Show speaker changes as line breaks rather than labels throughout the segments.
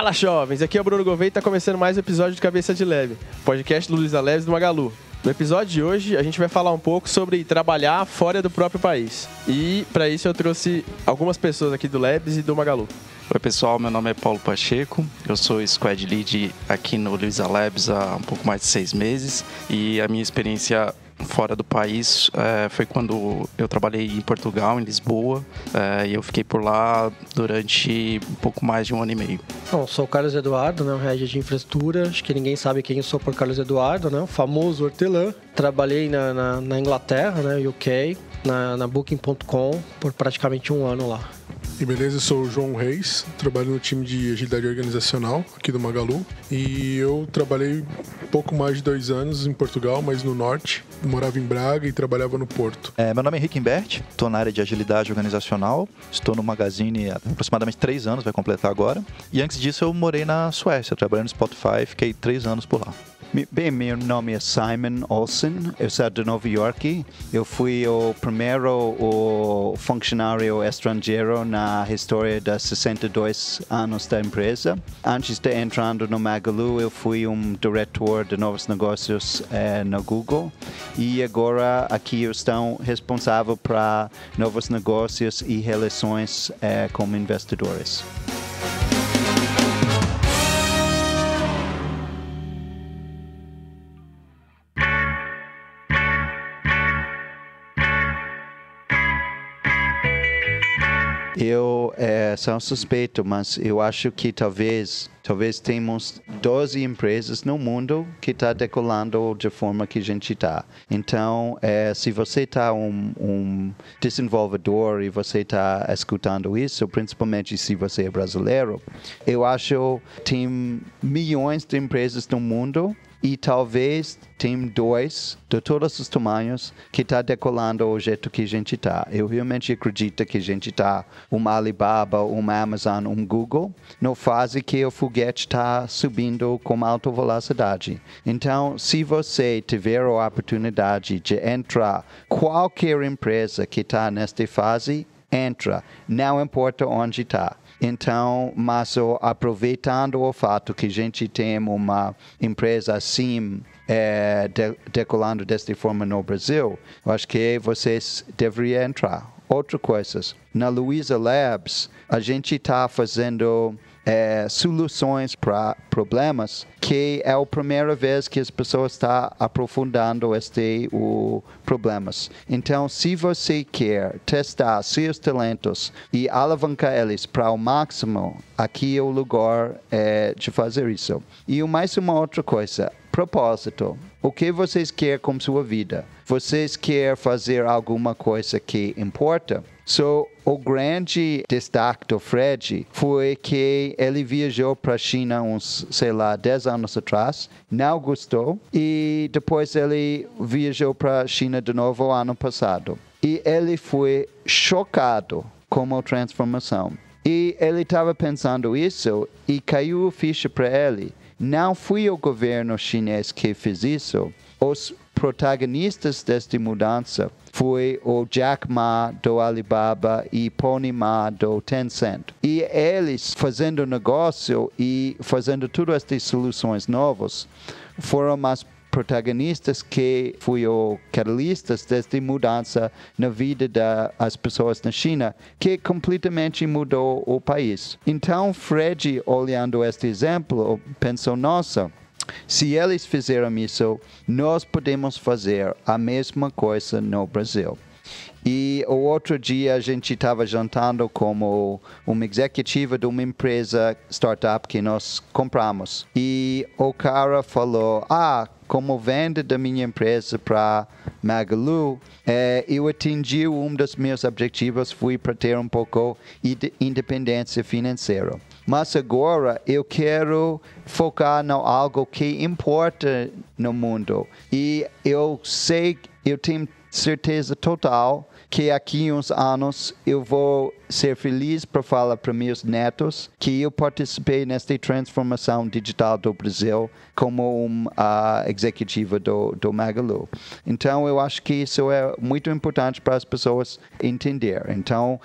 Fala, jovens! Aqui é o Bruno Gouveia e está começando mais um episódio de Cabeça de Lab, podcast do Luiza Labs do Magalu. No episódio de hoje, a gente vai falar um pouco sobre trabalhar fora do próprio país. E, para isso, eu trouxe algumas pessoas aqui do Labs e do Magalu.
Oi, pessoal. Meu nome é Paulo Pacheco. Eu sou Squad Lead aqui no Luiza Labs há um pouco mais de 6 meses. E a minha experiência fora do país foi quando eu trabalhei em Portugal, em Lisboa, e eu fiquei por lá durante um pouco mais de 1 ano e meio.
Bom, sou o Carlos Eduardo, né, o Head de Infraestrutura. Acho que ninguém sabe quem eu sou por Carlos Eduardo, né, o famoso hortelã. Trabalhei na Inglaterra, né, UK, na Booking.com por praticamente 1 ano lá.
E beleza, eu sou o João Reis, trabalho no time de agilidade organizacional aqui do Magalu. E eu trabalhei pouco mais de 2 anos em Portugal, mas no norte. Morava em Braga e trabalhava no Porto.
Meu nome é Henrique Imbert, estou na área de agilidade organizacional. Estou no Magazine há aproximadamente 3 anos, vai completar agora. E antes disso eu morei na Suécia, trabalhei no Spotify, fiquei 3 anos por lá.
Bem, meu nome é Simon Olsen, eu sou de Nova York. Eu fui o primeiro funcionário estrangeiro na história dos 62 anos da empresa. Antes de entrar no Magalu, eu fui diretor de novos negócios na Google. E agora aqui eu estou responsável para novos negócios e relações com investidores. Eu sou suspeito, mas eu acho que talvez temos 12 empresas no mundo que está decolando de forma que a gente está. Então, se você está um desenvolvedor e você está escutando isso, principalmente se você é brasileiro, eu acho que tem milhões de empresas no mundo e talvez tem 2 de todos os tamanhos que está decolando o jeito que a gente está. Eu realmente acredito que a gente está Alibaba, Amazon, Google, na fase que o foguete está subindo com alta velocidade. Então, se você tiver a oportunidade de entrar qualquer empresa que está nesta fase, entra, não importa onde está. Então, mas aproveitando o fato que a gente tem uma empresa assim decolando desta forma no Brasil, eu acho que vocês deveriam entrar. Outra coisa, na Luiza Labs, a gente está fazendo soluções para problemas que é a primeira vez que as pessoas estão aprofundando problemas. Então, se você quer testar seus talentos e alavancar eles para o máximo, aqui é o lugar de fazer isso. E mais uma outra coisa, propósito. O que vocês querem com sua vida? Vocês querem fazer alguma coisa que importa? O grande destaque do Fred foi que ele viajou para a China uns, 10 anos atrás, não gostou, e depois ele viajou para a China de novo ano passado. E ele foi chocado com a transformação. E ele estava pensando isso e caiu a ficha para ele. Não foi o governo chinês que fez isso. Os protagonistas desta mudança foi o Jack Ma do Alibaba e Pony Ma do Tencent. E eles, fazendo negócio e fazendo todas estas soluções novas, foram as protagonistas que foram catalistas desta mudança na vida das pessoas na China, que completamente mudou o país. Então, Fred, olhando este exemplo, pensou, nossa, se eles fizeram isso, nós podemos fazer a mesma coisa no Brasil. E o outro dia a gente estava jantando como uma executiva de uma empresa startup que nós compramos. E o cara falou, como venda da minha empresa para Magalu, eu atingi dos meus objetivos, fui para ter um pouco de independência financeira. Mas agora eu quero focar em algo que importa no mundo. E eu tenho certeza total que aqui uns anos eu vou ser feliz para falar para meus netos que eu participei nesta transformação digital do Brasil como executiva do Magalu. Então, eu acho que isso é muito importante para as pessoas entender. Então,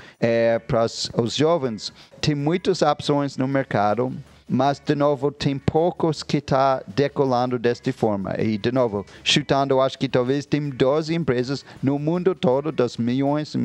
para os jovens, tem muitas opções no mercado. mas, de novo, tem poucos que estão decolando desta forma. E, de novo, chutando, acho que talvez tem 12 empresas no mundo todo, dos milhões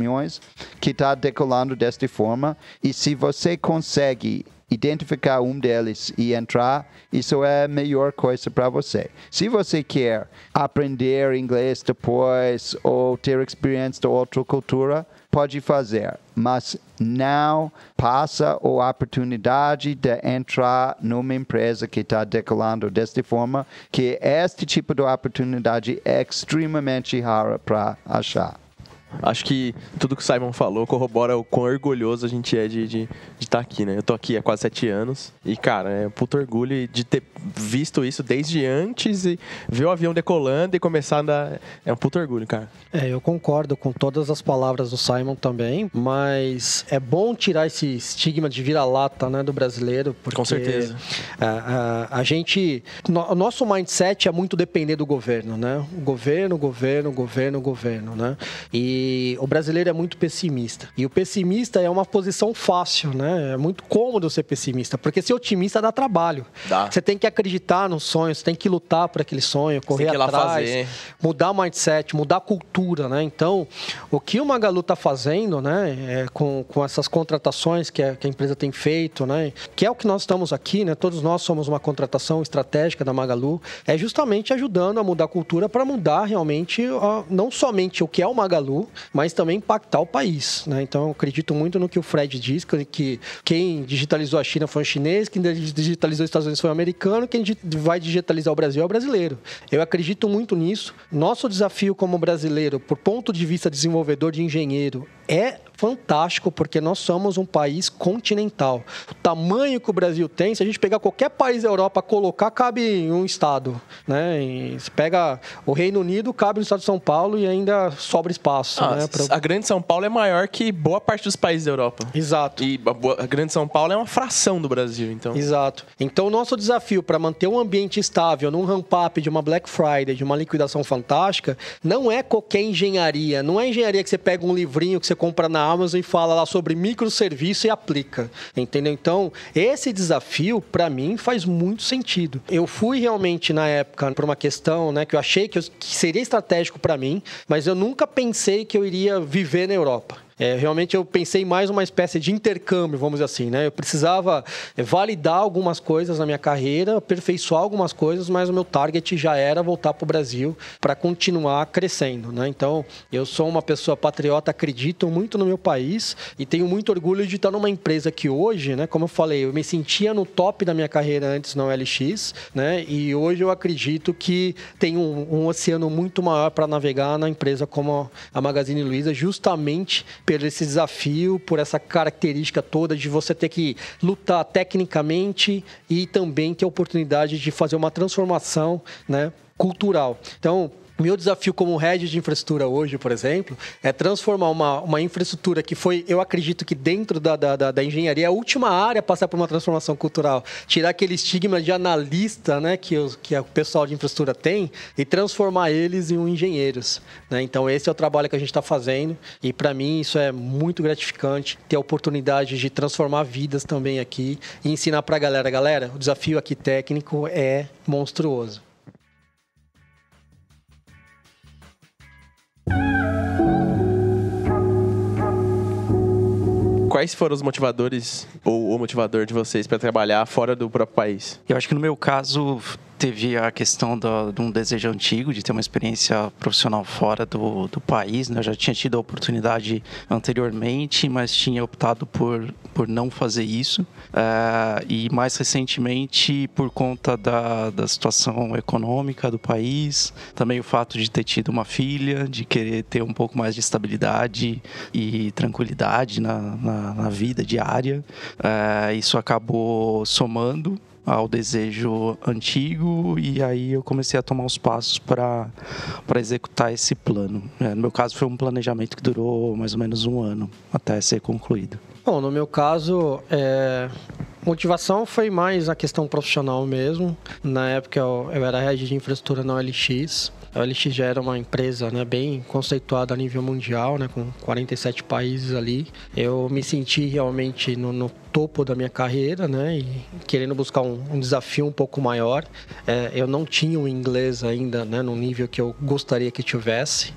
que estão decolando desta forma. E se você consegue identificar um deles e entrar, isso é a melhor coisa para você. Se você quer aprender inglês depois ou ter experiência de outra cultura, pode fazer, mas não passa a oportunidade de entrar numa empresa que está decolando desta forma, que este tipo de oportunidade é extremamente rara para achar.
Acho que tudo que o Simon falou corrobora o quão orgulhoso a gente é de estar aqui, né? Eu tô aqui há quase 7 anos e, cara, é um puto orgulho de ter visto isso desde antes e ver o avião decolando e começar a andar. É um puto orgulho, cara.
Eu concordo com todas as palavras do Simon também, mas é bom tirar esse estigma de vira-lata, né, do brasileiro, porque
com certeza.
A gente, o nosso mindset é muito depender do governo, né? Governo, né? E o brasileiro é muito pessimista. E o pessimista é uma posição fácil, né? É muito cômodo ser pessimista, porque ser otimista dá trabalho. Você tem que acreditar no sonho, você tem que lutar por aquele sonho, correr atrás, mudar o mindset, mudar a cultura, né? Então, o que o Magalu está fazendo, né, com essas contratações que a empresa tem feito, né, que é o que nós estamos aqui, né? Todos nós somos uma contratação estratégica da Magalu, é justamente ajudando a mudar a cultura para mudar realmente não somente o que é o Magalu, mas também impactar o país, né? Então, eu acredito muito no que o Fred diz, que quem digitalizou a China foi um chinês, quem digitalizou os Estados Unidos foi um americano, quem vai digitalizar o Brasil é o brasileiro. Eu acredito muito nisso. Nosso desafio como brasileiro, por ponto de vista desenvolvedor de engenheiro, é fantástico, porque nós somos um país continental. O tamanho que o Brasil tem, se a gente pegar qualquer país da Europa, colocar, cabe em um estado, né? E se pega o Reino Unido, cabe no estado de São Paulo e ainda sobra espaço. Né?
A Grande São Paulo é maior que boa parte dos países da Europa.
Exato.
E a Grande São Paulo é uma fração do Brasil, então.
Exato. Então, o nosso desafio para manter um ambiente estável, num ramp-up de uma Black Friday, de uma liquidação fantástica, não é qualquer engenharia. Não é engenharia que você pega um livrinho que você compra na Amazon e fala lá sobre microserviço e aplica, entendeu? Então, esse desafio, para mim, faz muito sentido. Eu fui realmente, na época, por uma questão, né, que eu achei que seria estratégico para mim, mas eu nunca pensei que eu iria viver na Europa. Realmente eu pensei mais uma espécie de intercâmbio, vamos dizer assim, né? Eu precisava validar algumas coisas na minha carreira, aperfeiçoar algumas coisas, mas o meu target já era voltar para o Brasil para continuar crescendo, né? Então, eu sou uma pessoa patriota, acredito muito no meu país e tenho muito orgulho de estar numa empresa que hoje, né? Como eu falei, eu me sentia no top da minha carreira antes na OLX, né? E hoje eu acredito que tem um oceano muito maior para navegar na empresa como a Magazine Luiza, justamente por esse desafio, por essa característica toda de você ter que lutar tecnicamente e também ter a oportunidade de fazer uma transformação, né, cultural. Então, meu desafio como head de infraestrutura hoje, por exemplo, é transformar uma infraestrutura que foi, eu acredito que dentro da engenharia, a última área a passar por uma transformação cultural. Tirar aquele estigma de analista, né, que o pessoal de infraestrutura tem e transformar eles em engenheiros, né? Então, esse é o trabalho que a gente está fazendo e, para mim, isso é muito gratificante, ter a oportunidade de transformar vidas também aqui e ensinar para a galera. Galera, o desafio aqui técnico é monstruoso.
Quais foram os motivadores ou o motivador de vocês para trabalhar fora do próprio país?
Eu acho que no meu caso teve a questão de um desejo antigo de ter uma experiência profissional fora do país, né? Eu já tinha tido a oportunidade anteriormente, mas tinha optado por não fazer isso. E mais recentemente, por conta da situação econômica do país, também o fato de ter tido uma filha, de querer ter um pouco mais de estabilidade e tranquilidade na vida diária, isso acabou somando ao desejo antigo e aí eu comecei a tomar os passos para executar esse plano. No meu caso foi um planejamento que durou mais ou menos 1 ano até ser concluído.
Bom, no meu caso, Motivação foi mais a questão profissional mesmo. Na época eu era head de infraestrutura na OLX. A OLX já era uma empresa, né, bem conceituada a nível mundial, né, com 47 países ali. Eu me senti realmente no topo da minha carreira, né, e querendo buscar um desafio um pouco maior. Eu não tinha o inglês ainda, né, no nível que eu gostaria que tivesse.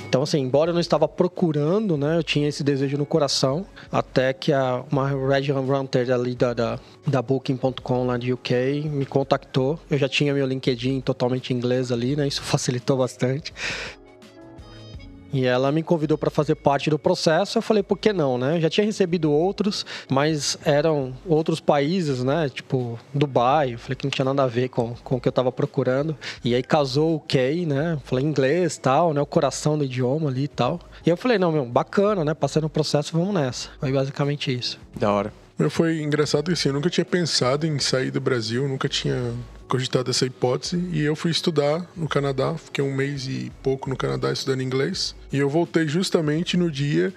Então, assim, embora eu não estava procurando, né, eu tinha esse desejo no coração, até que uma Red Hunter ali da Booking.com lá de UK me contactou. Eu já tinha meu LinkedIn totalmente em inglês ali, né, isso facilitou bastante. E ela me convidou para fazer parte do processo. Eu falei, por que não, né? Eu já tinha recebido outros, mas eram outros países, né? Tipo, Dubai. Eu falei que não tinha nada a ver com o que eu estava procurando. E aí casou o UK, né? Eu falei inglês e tal, né? O coração do idioma ali e tal. E eu falei, não, meu, bacana, né? Passei no processo, vamos nessa. Foi basicamente isso.
Da hora.
Foi engraçado que assim, eu nunca tinha pensado em sair do Brasil, nunca tinha cogitado essa hipótese, e eu fui estudar no Canadá, fiquei 1 mês e pouco no Canadá estudando inglês, e eu voltei justamente no dia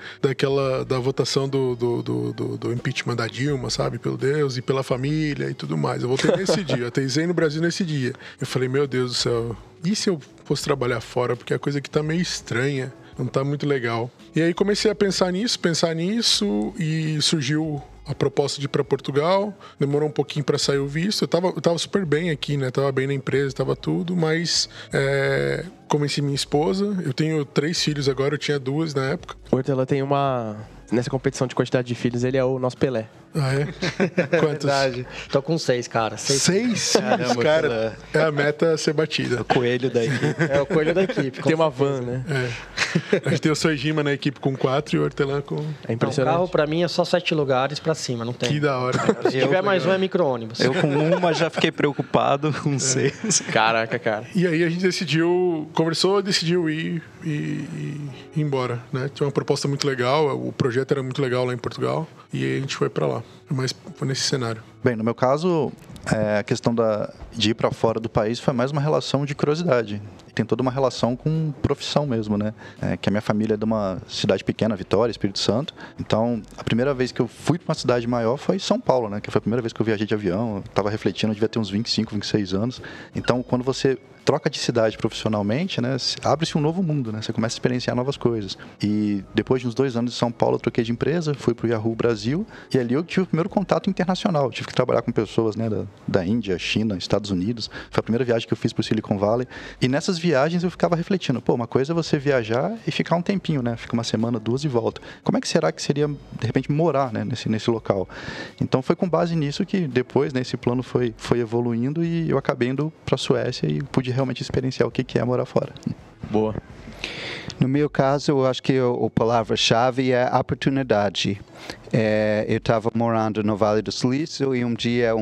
da votação do impeachment da Dilma, sabe, pelo Deus, e pela família e tudo mais. Eu voltei nesse dia, eu aterrissei no Brasil nesse dia. Eu falei, meu Deus do céu, e se eu fosse trabalhar fora? Porque a coisa aqui tá meio estranha, não tá muito legal. E aí comecei a pensar nisso, e surgiu a proposta de ir para Portugal. Demorou um pouquinho para sair o visto. Eu tava super bem aqui, né? Tava bem na empresa, tava tudo, mas convenci minha esposa. Eu tenho 3 filhos agora, eu tinha 2 na época.
O Hortelã tem nessa competição de quantidade de filhos, ele é o nosso Pelé.
Ah, é? Quantos?
Verdade. Tô com 6, cara.
6 filhos, cara. É a meta a ser batida.
O coelho da equipe.
É o coelho da equipe.
Tem uma van, né?
A gente tem o Sojima na equipe com 4 e o Hortelã com...
É impressionante.
O carro, pra mim, é só 7 lugares pra cima, não tem.
Que da hora.
Se tiver mais um, é micro-ônibus.
Eu com uma já fiquei preocupado, com 6.
Caraca, cara.
E aí a gente decidiu ir embora, né? Tinha uma proposta muito legal, o projeto era muito legal lá em Portugal, e aí a gente foi pra lá. Mas foi nesse cenário.
Bem, no meu caso, a questão de ir para fora do país foi mais uma relação de curiosidade. Tem toda uma relação com profissão mesmo, né? Que a minha família é de uma cidade pequena, Vitória, Espírito Santo. Então, a primeira vez que eu fui para uma cidade maior foi São Paulo, né? Que foi a primeira vez que eu viajei de avião. Eu estava refletindo, eu devia ter uns 25, 26 anos. Então, quando você troca de cidade profissionalmente, né, abre-se um novo mundo, né? Você começa a experienciar novas coisas. E depois de uns 2 anos em São Paulo, eu troquei de empresa, fui para o Yahoo Brasil, e ali eu tive o primeiro contato internacional. Eu tive que trabalhar com pessoas, né, da Índia, China, Estados Unidos. Foi a primeira viagem que eu fiz para o Silicon Valley. E nessas viagens eu ficava refletindo, uma coisa é você viajar e ficar um tempinho, né? Fica 1 semana, 2 e volta. Como é que será que seria, de repente, morar, né, nesse local? Então foi com base nisso que depois, né, esse plano foi evoluindo e eu acabei indo para a Suécia e pude realmente experienciar o que é morar fora.
Boa.
No meu caso, eu acho que a palavra-chave é oportunidade. Eu estava morando no Vale do Silício e um dia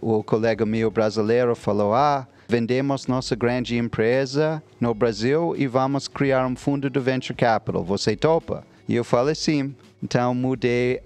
o colega meu brasileiro falou, vendemos nossa grande empresa no Brasil e vamos criar um fundo de venture capital. Você topa? E eu falei sim. Então mudei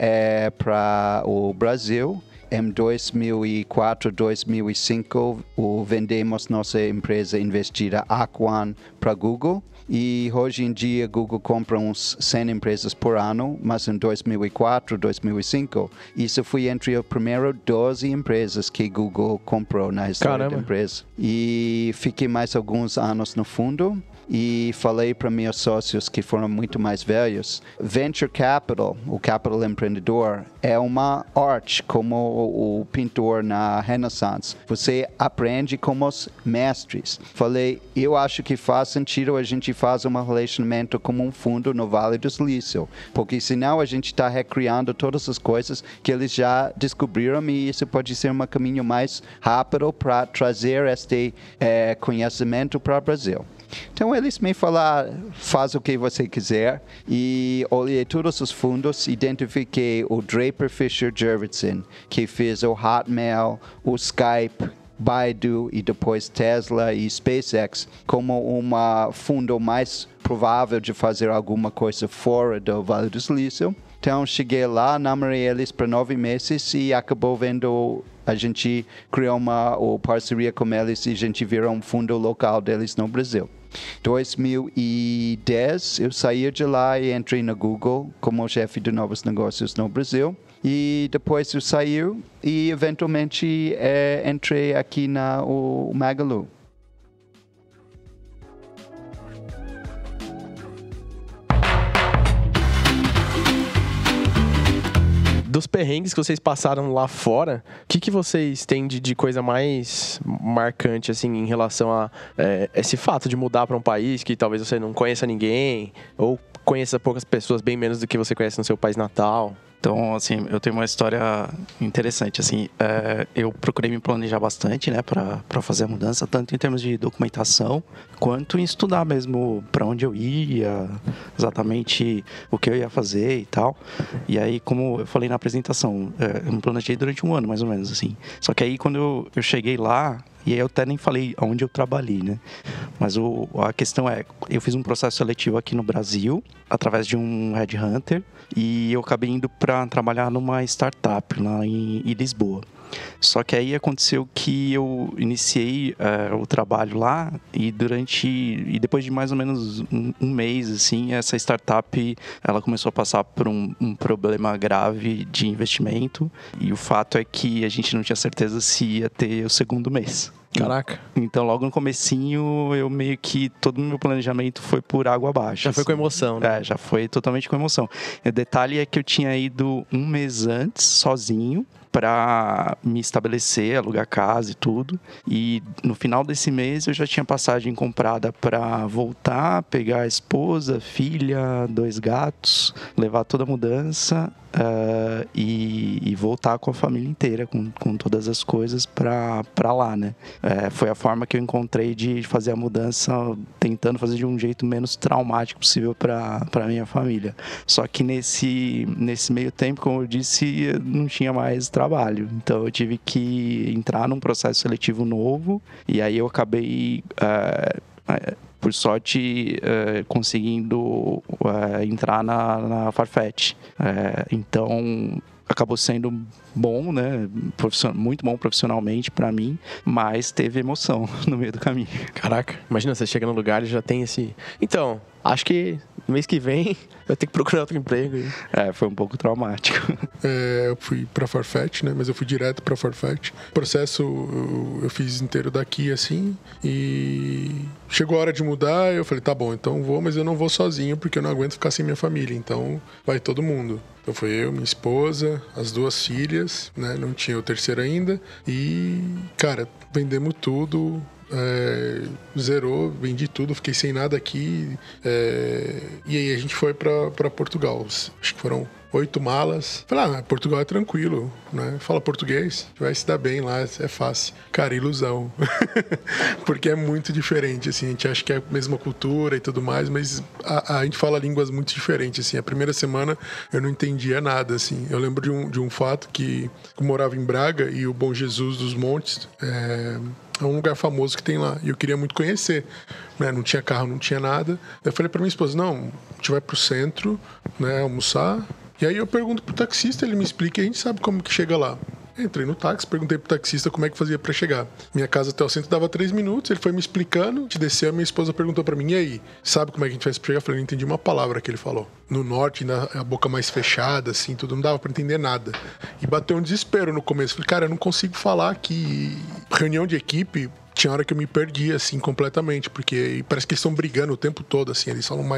para o Brasil. Em 2004, 2005, vendemos nossa empresa investida Aquan para Google. E hoje em dia, Google compra uns 100 empresas por ano, mas em 2004, 2005, isso foi entre as primeiras 12 empresas que Google comprou na história da empresa. E fiquei mais alguns anos no fundo. E falei para meus sócios que foram muito mais velhos, Venture Capital, o capital empreendedor, é uma arte como o pintor na Renaissance. Você aprende como os mestres. Falei, eu acho que faz sentido a gente fazer um relacionamento como um fundo no Vale do Silício, porque senão a gente está recriando todas as coisas que eles já descobriram e isso pode ser um caminho mais rápido para trazer este conhecimento para o Brasil. Então eles me falaram, faz o que você quiser, e olhei todos os fundos, identifiquei o Draper Fisher Jurvetson, que fez o Hotmail, o Skype, Baidu e depois Tesla e SpaceX como um fundo mais provável de fazer alguma coisa fora do Vale do Silício. Então cheguei lá, namorei eles por 9 meses e acabou vendo, a gente criou uma parceria com eles e a gente virou um fundo local deles no Brasil. 2010 eu saí de lá e entrei na Google como chefe de novos negócios no Brasil. E depois eu saí e eventualmente entrei aqui na o Magalu.
Dos perrengues que vocês passaram lá fora, o que vocês têm de coisa mais marcante, assim, em relação a esse fato de mudar para um país que talvez você não conheça ninguém, ou conheça poucas pessoas, bem menos do que você conhece no seu país natal?
Então, assim, eu tenho uma história interessante, assim, eu procurei me planejar bastante, né, para fazer a mudança, tanto em termos de documentação, quanto em estudar mesmo para onde eu ia, exatamente o que eu ia fazer e tal. E aí, como eu falei na apresentação, eu me planejei durante 1 ano, mais ou menos, assim. Só que aí, quando eu cheguei lá, e aí eu até nem falei onde eu trabalhei, né? Mas a questão eu fiz um processo seletivo aqui no Brasil, através de um headhunter, e eu acabei indo para trabalhar numa startup lá em Lisboa. Só que aí aconteceu que eu iniciei o trabalho lá e depois de mais ou menos um mês, assim, essa startup ela começou a passar por um problema grave de investimento, e o fato é que a gente não tinha certeza se ia ter o segundo mês.
Caraca.
Então, logo no comecinho, eu meio que todo o meu planejamento foi por água abaixo.
Já foi com emoção, né?
Já foi totalmente com emoção. O detalhe é que eu tinha ido 1 mês antes, sozinho, para me estabelecer, alugar casa e tudo. E no final desse mês eu já tinha passagem comprada para voltar, pegar a esposa, filha, 2 gatos, levar toda a mudança e voltar com a família inteira, com todas as coisas para lá, né? Foi a forma que eu encontrei de fazer a mudança, tentando fazer de um jeito menos traumático possível para minha família. Só que nesse meio tempo, como eu disse, não tinha mais trabalho. Então eu tive que entrar num processo seletivo novo, e aí eu acabei, por sorte, conseguindo entrar na Farfetch. Então acabou sendo bom, né? Muito bom profissionalmente para mim, mas teve emoção no meio do caminho.
Caraca, imagina, você chega no lugar e já tem esse... Então, acho que no mês que vem eu tenho que procurar outro emprego.
Foi um pouco traumático.
Eu fui pra Farfetch, né? Mas eu fui direto pra Farfetch. O processo eu fiz inteiro daqui, assim, e chegou a hora de mudar, eu falei, tá bom, então vou, mas eu não vou sozinho, porque eu não aguento ficar sem minha família, então vai todo mundo. Então foi eu, minha esposa, as 2 filhas, né? Não tinha o terceiro ainda. E, cara, vendemos tudo, zerou, vendi tudo, fiquei sem nada aqui. E aí a gente foi pra Portugal. Acho que foram 8 malas. Falei, Portugal é tranquilo, né? Fala português, vai se dar bem lá, é fácil. Cara, ilusão. Porque é muito diferente, assim, a gente acha que é a mesma cultura e tudo mais, mas a gente fala línguas muito diferentes, assim. A primeira semana eu não entendia nada, assim. Eu lembro de um fato que eu morava em Braga e o Bom Jesus dos Montes é um lugar famoso que tem lá, e eu queria muito conhecer, né? Não tinha carro, não tinha nada. Eu falei pra minha esposa, não, a gente vai pro centro, né, almoçar, e aí eu pergunto pro taxista, ele me explica e a gente sabe como que chega lá. Entrei no táxi, perguntei pro taxista como é que fazia pra chegar. Minha casa até o centro dava 3 minutos, ele foi me explicando, te desceu, a minha esposa perguntou pra mim, e aí, sabe como é que a gente faz pra chegar? Eu falei, não entendi uma palavra que ele falou. No norte, a boca mais fechada, assim, tudo, não dava pra entender nada. E bateu um desespero no começo. Falei, cara, eu não consigo falar aqui. Reunião de equipe, tinha hora que eu me perdi, assim, completamente, porque parece que eles estão brigando o tempo todo, assim, eles falam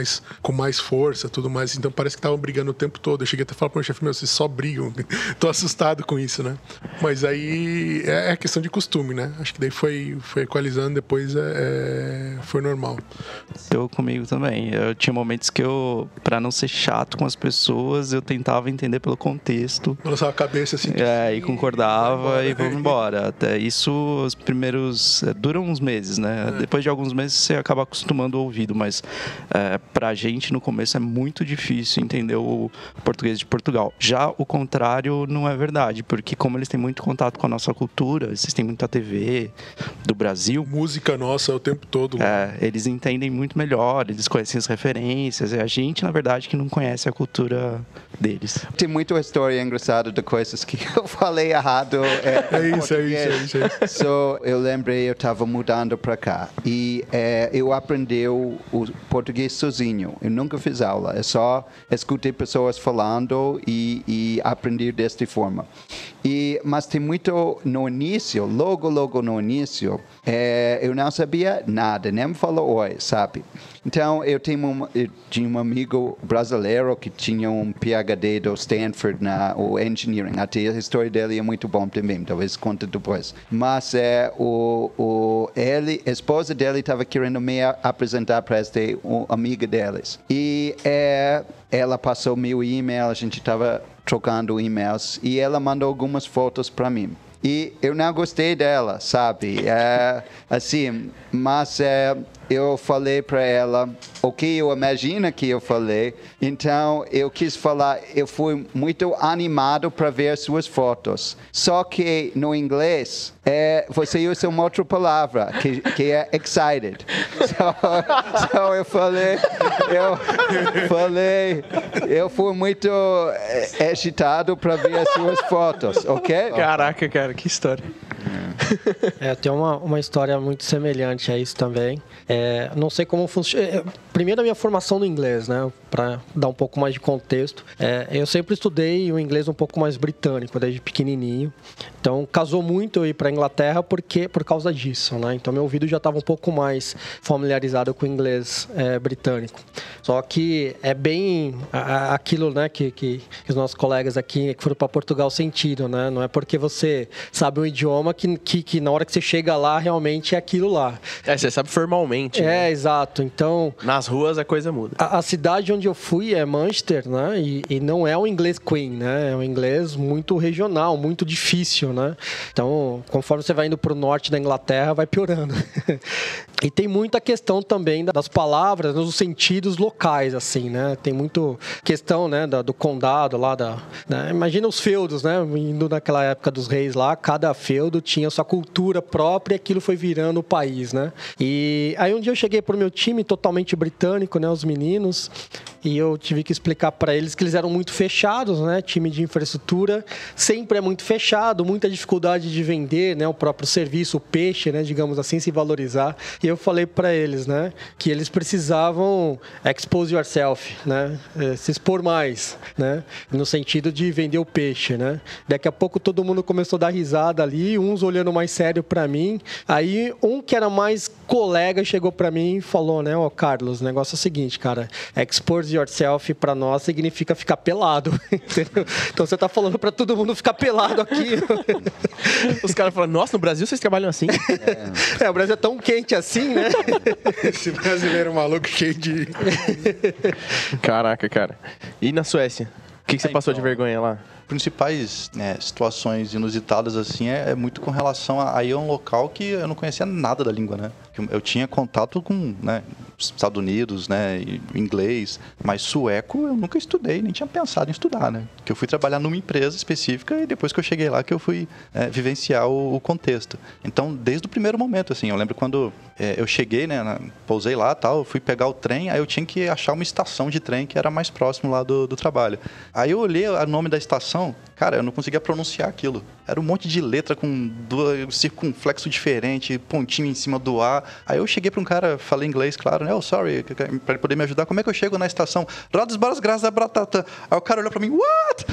com mais força, tudo mais, então parece que estavam brigando o tempo todo. Eu cheguei até a falar pro meu chefe, vocês só brigam, tô assustado com isso, né? Mas aí é questão de costume, né? Acho que daí foi equalizando, depois foi normal.
Eu comigo também, eu tinha momentos que pra não ser chato com as pessoas, eu tentava entender pelo contexto.
Balançava a cabeça, assim.
E concordava e vamos embora. Até isso, os primeiros... duram uns meses, né? Depois de alguns meses você acaba acostumando o ouvido, mas pra gente no começo é muito difícil entender o português de Portugal. Já o contrário não é verdade, porque como eles têm muito contato com a nossa cultura, eles têm muita TV do Brasil.
Música nossa o tempo todo.
Eles entendem muito melhor, eles conhecem as referências, a gente, na verdade, que não conhece a cultura deles.
Tem muita história engraçada de coisas que eu falei errado.
É isso.
So, eu lembrei eu estava mudando para cá. E eu aprendi o português sozinho. Eu nunca fiz aula. Eu só escutei pessoas falando e aprendi desta forma. Mas tem muito no início, logo no início, eu não sabia nada, nem me falou oi, sabe? Então, eu tinha um amigo brasileiro que tinha um PhD do Stanford o engineering. Até a história dele é muito bom também, talvez conte depois. Mas a esposa dele estava querendo me apresentar para esta amiga deles. E ela passou meu e-mail, a gente estava trocando e-mails, e ela mandou algumas fotos para mim. E eu não gostei dela, sabe? Mas eu falei para ela o que eu imagino que eu falei. Então, eu quis falar, eu fui muito animado para ver suas fotos. Só que no inglês, você usa uma outra palavra, que é excited. So eu fui muito excitado para ver suas fotos, ok?
Caraca, cara, que história.
Eu tenho uma história muito semelhante a isso também. Não sei como funciona. Primeiro, a minha formação no inglês, né? Para dar um pouco mais de contexto. Eu sempre estudei o inglês um pouco mais britânico, desde pequenininho. Então, casou muito eu ir para a Inglaterra por causa disso, né? Então, meu ouvido já estava um pouco mais familiarizado com o inglês britânico. Só que é bem aquilo, né, que os nossos colegas aqui que foram para Portugal sentiram, né? Não é porque você sabe um idioma que na hora que você chega lá, realmente é aquilo lá.
Você sabe formalmente.
Né? Exato. Então...
nas ruas a coisa muda.
A cidade onde eu fui é Manchester, né? E não é um inglês Queen, né? É um inglês muito regional, muito difícil, né? Então, conforme você vai indo para o norte da Inglaterra, vai piorando. E tem muita questão também das palavras, nos sentidos locais, assim, né? Tem muito questão, né, do condado lá, né? Imagina os feudos, né? Indo naquela época dos reis lá, cada feudo tinha sua cultura própria e aquilo foi virando o país, né? E aí um dia eu cheguei pro meu time totalmente britânico, né? Os meninos, e eu tive que explicar para eles que eles eram muito fechados, né? Time de infraestrutura sempre é muito fechado, muita dificuldade de vender, né? O próprio serviço, o peixe, né? Digamos assim, se valorizar. E eu falei para eles, né? Que eles precisavam expose yourself, né? Se expor mais, né? No sentido de vender o peixe, né? Daqui a pouco todo mundo começou a dar risada ali, uns olhando mais sério para mim. Aí um que era mais colega chegou para mim e falou, né? Ó, Carlos, o negócio é o seguinte, cara, expose yourself para nós significa ficar pelado, entendeu? Então você tá falando para todo mundo ficar pelado aqui.
Os caras falam, nossa, no Brasil vocês trabalham assim?
O Brasil é tão quente assim, né?
Esse brasileiro maluco cheio de...
Caraca, cara. E na Suécia? O que você passou de vergonha lá?
Principais situações inusitadas assim é muito com relação a ir a um local que eu não conhecia nada da língua, né? Eu tinha contato com, né, Estados Unidos, né, inglês, mas sueco eu nunca estudei, nem tinha pensado em estudar, né? Que eu fui trabalhar numa empresa específica e depois que eu cheguei lá que eu fui vivenciar o contexto. Então, desde o primeiro momento, assim, eu lembro quando eu cheguei, né, pousei lá, tal, fui pegar o trem, aí eu tinha que achar uma estação de trem que era mais próximo lá do trabalho. Aí eu olhei o nome da estação, cara, eu não conseguia pronunciar aquilo. Era um monte de letra com circunflexo diferente, pontinho em cima do A. Aí eu cheguei para um cara, falei inglês, claro, né? Oh, sorry, para ele poder me ajudar. Como é que eu chego na estação? Rodas baras graças a bratata. Aí o cara olhou para mim, what?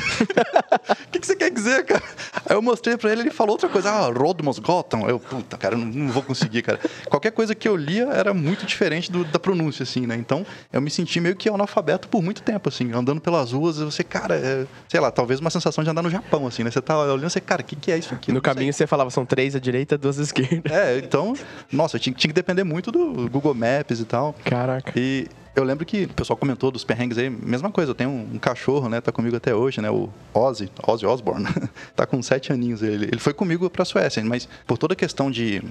O que você quer dizer, cara? Aí eu mostrei para ele falou outra coisa. Rodmosgotham. Eu, puta, cara, eu não vou conseguir, cara. Qualquer coisa que eu lia era muito diferente da pronúncia, assim, né? Então, eu me senti meio que analfabeto por muito tempo, assim, andando pelas ruas. Você, cara, sei lá, talvez uma sensação de andar no Japão, assim, né? Você tá olhando, você, cara, o que é isso aqui?
No caminho você falava, são 3 à direita, 2 à esquerda.
Então, nossa, eu tinha que depender muito do Google Maps e tal.
Caraca.
E eu lembro que o pessoal comentou dos perrengues aí, mesma coisa, eu tenho um cachorro, né, tá comigo até hoje, né, o Ozzy Osbourne, tá com 7 aninhos, ele foi comigo pra Suécia, mas por toda a questão de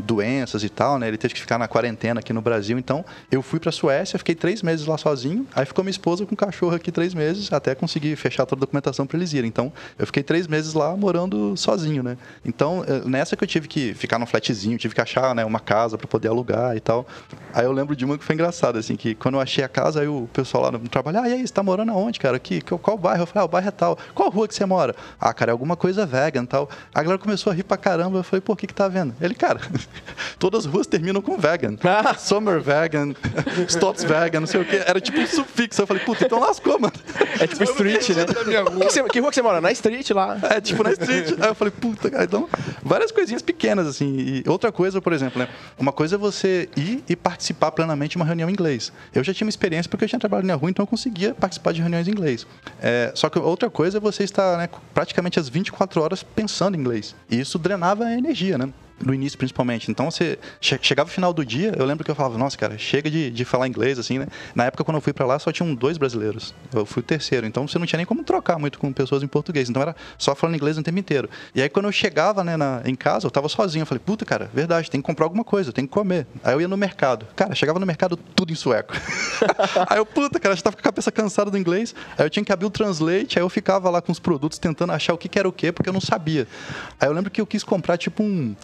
doenças e tal, né, ele teve que ficar na quarentena aqui no Brasil, então eu fui pra Suécia, fiquei 3 meses lá sozinho, aí ficou minha esposa com o cachorro aqui 3 meses, até conseguir fechar toda a documentação pra eles irem, então eu fiquei 3 meses lá morando sozinho, né, então nessa que eu tive que ficar num flatzinho, tive que achar, né, uma casa pra poder alugar e tal, aí eu lembro de uma que foi engraçada, assim, que que quando eu achei a casa, aí o pessoal lá no trabalho, e aí, você tá morando aonde, cara? Aqui, qual bairro? Eu falei, o bairro é tal. Qual rua que você mora? Ah, cara, é alguma coisa vegan e tal. A galera começou a rir pra caramba. Eu falei, pô, o que tá vendo? Ele, cara, todas as ruas terminam com vegan. Summer vegan, Stops vegan, não sei o quê. Era tipo um sufixo. Eu falei, puta, então lascou, mano.
É tipo street, né? Que rua que você mora? Na street lá.
É, tipo na street. Aí eu falei, puta, cara, então, várias coisinhas pequenas, assim. E outra coisa, por exemplo, né? Uma coisa é você ir e participar plenamente de uma reunião em inglês. Eu já tinha uma experiência porque eu tinha trabalhado na rua, então eu conseguia participar de reuniões em inglês. Só que outra coisa é você estar, né, praticamente às 24 horas pensando em inglês. E isso drenava a energia, né? No início, principalmente. Então, você chegava no final do dia, eu lembro que eu falava, nossa, cara, chega de falar inglês, assim, né? Na época, quando eu fui pra lá, só tinham 2 brasileiros. Eu fui o terceiro. Então, você não tinha nem como trocar muito com pessoas em português. Então, era só falando inglês o tempo inteiro. E aí, quando eu chegava, né, em casa, eu tava sozinho. Eu falei, puta, cara, verdade, tem que comprar alguma coisa, tem que comer. Aí, eu ia no mercado. Cara, chegava no mercado, tudo em sueco. Aí, eu, puta, cara, já tava com a cabeça cansada do inglês. Aí, eu tinha que abrir o Translate. Aí, eu ficava lá com os produtos, tentando achar o que era o quê, porque eu não sabia. Aí, eu lembro que eu quis comprar, tipo um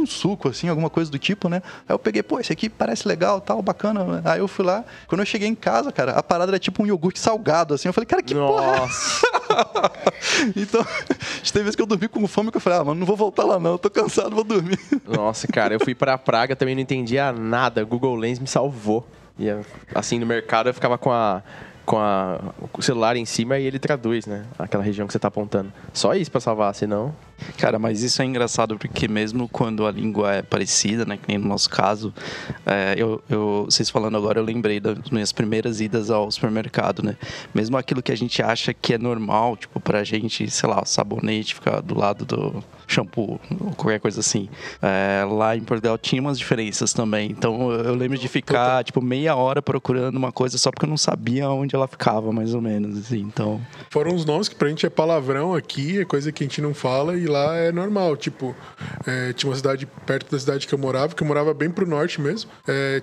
suco, assim, alguma coisa do tipo, né? Aí eu peguei, pô, esse aqui parece legal, tal, bacana. Aí eu fui lá. Quando eu cheguei em casa, cara, a parada era tipo um iogurte salgado, assim. Eu falei, cara, que porra é? Então, teve vezes que eu dormi com fome, que eu falei, mano, não vou voltar lá não, eu tô cansado, vou dormir.
Nossa, cara, eu fui pra Praga, também não entendia nada. Google Lens me salvou. E, assim, no mercado eu ficava com o celular em cima e ele traduz, né? Aquela região que você tá apontando. Só isso pra salvar, senão...
Cara, mas isso é engraçado porque mesmo quando a língua é parecida, né, que nem no nosso caso, vocês falando agora, eu lembrei das minhas primeiras idas ao supermercado, né? Mesmo aquilo que a gente acha que é normal, tipo, pra gente, sei lá, o sabonete ficar do lado do shampoo, ou qualquer coisa assim. Lá em Portugal tinha umas diferenças também. Então eu lembro de ficar, tipo, meia hora procurando uma coisa só porque eu não sabia onde ela ficava, mais ou menos, assim, então...
Foram uns nomes que pra gente é palavrão aqui, é coisa que a gente não fala, e lá é normal, tipo, tinha uma cidade perto da cidade que eu morava bem pro norte mesmo,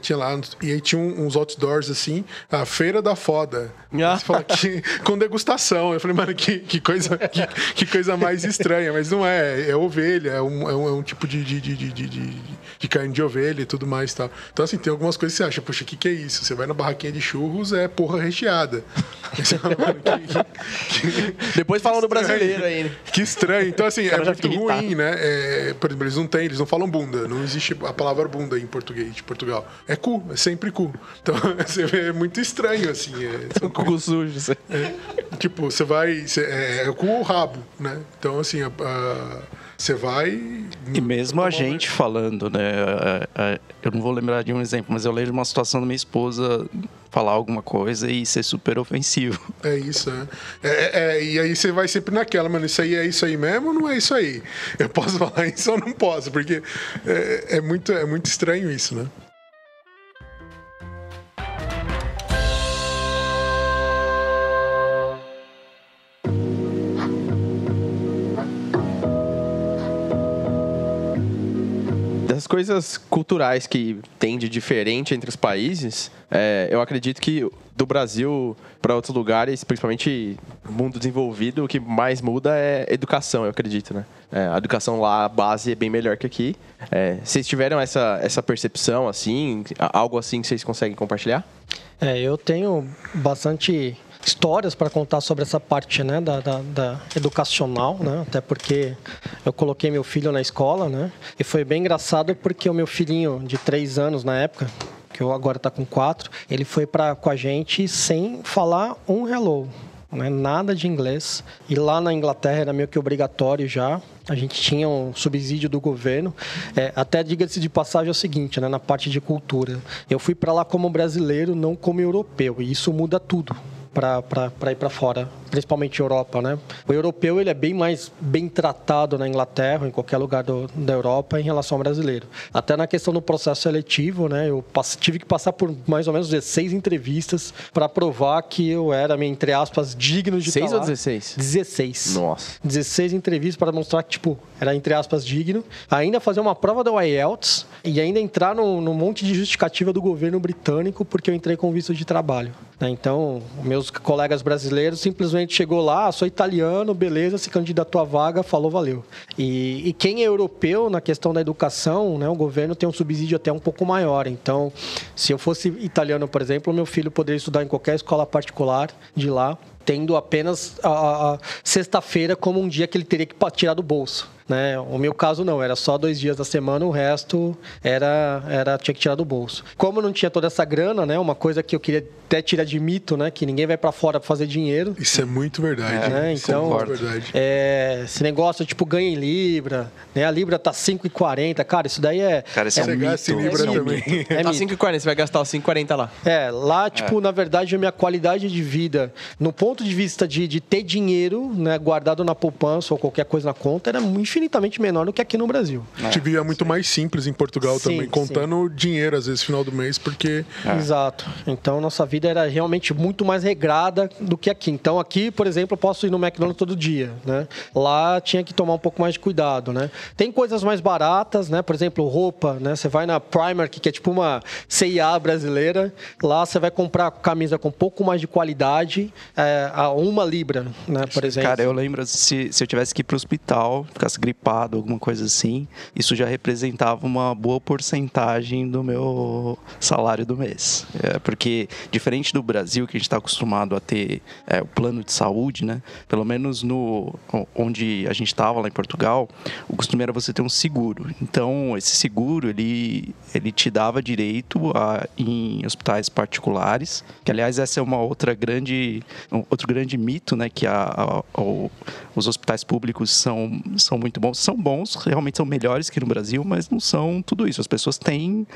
tinha lá, e aí tinha uns outdoors assim, a Feira da Foda. Você fala que, com degustação. Eu falei, mano, que coisa mais estranha, mas não é ovelha, é um tipo de carne de ovelha e tudo mais e tal. Então, assim, tem algumas coisas que você acha, poxa, o que é isso? Você vai na barraquinha de churros, é porra recheada. Você fala, mano,
Depois falam do brasileiro aí, né?
Que estranho. Então, assim, é muito ruim, né? Por exemplo, eles não falam bunda. Não existe a palavra bunda em português de Portugal. É cu, é sempre cu. Então, você vê, é muito estranho, assim.
Cu sujo.
Tipo, você vai... É cu ou rabo, né? Então, assim, você vai...
E mesmo a gente falando, né? Eu não vou lembrar de um exemplo, mas eu lembro de uma situação da minha esposa falar alguma coisa e ser super ofensivo.
É isso, e aí você vai sempre naquela, mano, isso aí é isso aí mesmo ou não é isso aí? Eu posso falar isso ou não posso? Porque é muito estranho isso, né?
Das coisas culturais que tem de diferente entre os países, eu acredito que do Brasil para outros lugares, principalmente mundo desenvolvido, o que mais muda é educação, eu acredito, né? A educação lá, a base é bem melhor que aqui. Vocês tiveram essa percepção, assim, algo assim que vocês conseguem compartilhar?
Eu tenho bastante histórias para contar sobre essa parte, né, da educacional, né, até porque eu coloquei meu filho na escola, né, e foi bem engraçado porque o meu filhinho de 3 anos na época, que eu agora está com 4, ele foi com a gente sem falar um hello, né, nada de inglês. E lá na Inglaterra era meio que obrigatório já. A gente tinha um subsídio do governo. Até diga-se de passagem é o seguinte, né, na parte de cultura. Eu fui para lá como brasileiro, não como europeu. E isso muda tudo para ir para fora, principalmente Europa, né? O europeu ele é bem tratado na Inglaterra, ou em qualquer lugar da Europa, em relação ao brasileiro. Até na questão do processo seletivo, né? Eu tive que passar por mais ou menos 16 entrevistas para provar que eu era, entre aspas, digno de estar lá.
6 ou 16?
16.
Nossa.
16 entrevistas para mostrar que, tipo, era, entre aspas, digno. Ainda fazer uma prova da IELTS e ainda entrar num monte de justificativa do governo britânico porque eu entrei com visto de trabalho. Então, meus colegas brasileiros simplesmente momento chegou lá, sou italiano, beleza, se candidatou à vaga, falou, valeu. E quem é europeu, na questão da educação, né, o governo tem um subsídio até um pouco maior. Então, se eu fosse italiano, por exemplo, meu filho poderia estudar em qualquer escola particular de lá, tendo apenas a sexta-feira como um dia que ele teria que tirar do bolso. Né? O meu caso não, era só 2 dias da semana, o resto tinha que tirar do bolso. Como não tinha toda essa grana, né? Uma coisa que eu queria até tirar de mito, né? Que ninguém vai pra fora pra fazer dinheiro.
Isso é muito verdade.
Né? Então,
muito verdade.
Esse negócio, tipo, ganha em Libra, né? A Libra tá 5,40. Cara, isso daí é...
Cara, isso é um
Você
mito.
gasta em Libra também.
Tá 5,40, você vai gastar os 5,40 lá.
Lá, tipo, na verdade, a minha qualidade de vida, no ponto de vista de ter dinheiro, né, guardado na poupança ou qualquer coisa na conta, era infinitamente menor do que aqui no Brasil.
A gente via muito mais simples em Portugal também, contando dinheiro, às vezes, no final do mês, porque...
Exato. Então, nossa vida era realmente muito mais regrada do que aqui. Então, aqui, por exemplo, eu posso ir no McDonald's todo dia, né? Lá, tinha que tomar um pouco mais de cuidado, né? Tem coisas mais baratas, né? Por exemplo, roupa, né? Você vai na Primark, que é tipo uma C&A brasileira. Lá, você vai comprar camisa com um pouco mais de qualidade, a 1 libra, né? Por exemplo.
Cara, eu lembro, se eu tivesse que ir pro hospital, ficasse gripado, alguma coisa assim, isso já representava uma boa porcentagem do meu salário do mês. Porque, diferente do Brasil, que a gente está acostumado a ter o plano de saúde, né? Pelo menos onde a gente estava, lá em Portugal, o costume era você ter um seguro. Então, esse seguro, ele te dava direito em hospitais particulares, que, aliás, essa é outro grande mito, né? Que os hospitais públicos são muito bons. São bons, realmente são melhores que no Brasil, mas não são tudo isso. As pessoas têm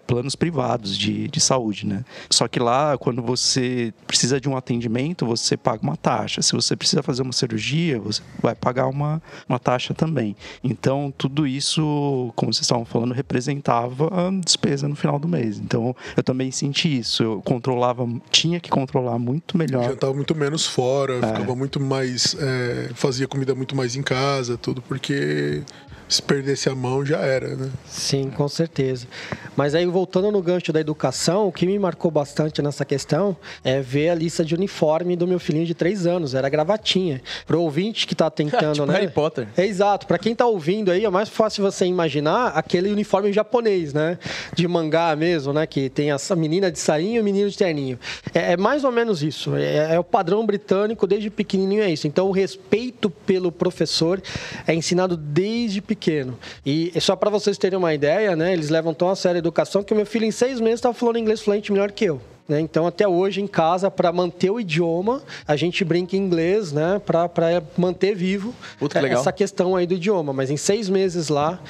planos privados de saúde, né? Só que lá, quando você precisa de um atendimento, você paga uma taxa. Se você precisa fazer uma cirurgia, você vai pagar uma taxa também. Então, tudo isso, como vocês estavam falando, representava a despesa no final do mês. Então, eu também senti isso. Eu tinha que controlar muito melhor.
Já estava muito menos fora, ficava muito mais... fazia comida muito mais em casa, tudo, porque se perdesse a mão já era, né?
Sim, com certeza. Mas aí, voltando no gancho da educação, o que me marcou bastante nessa questão é ver a lista de uniforme do meu filhinho de 3 anos. Era gravatinha. Para o ouvinte que está tentando,
tipo
né?
Harry Potter.
Exato. Para quem está ouvindo aí, é mais fácil você imaginar aquele uniforme japonês, né? De mangá mesmo, né? Que tem essa menina de sainho e o menino de terninho. É mais ou menos isso. É o padrão britânico, desde pequenininho é isso. Então, o respeito pelo professor é ensinado desde pequeno. E só para vocês terem uma ideia, né? Eles levam tão a sério a educação que o meu filho, em 6 meses, estava falando inglês fluente melhor que eu. Então, até hoje, em casa, para manter o idioma, a gente brinca em inglês, né? Para manter vivo essa questão aí do idioma. Mas em 6 meses lá,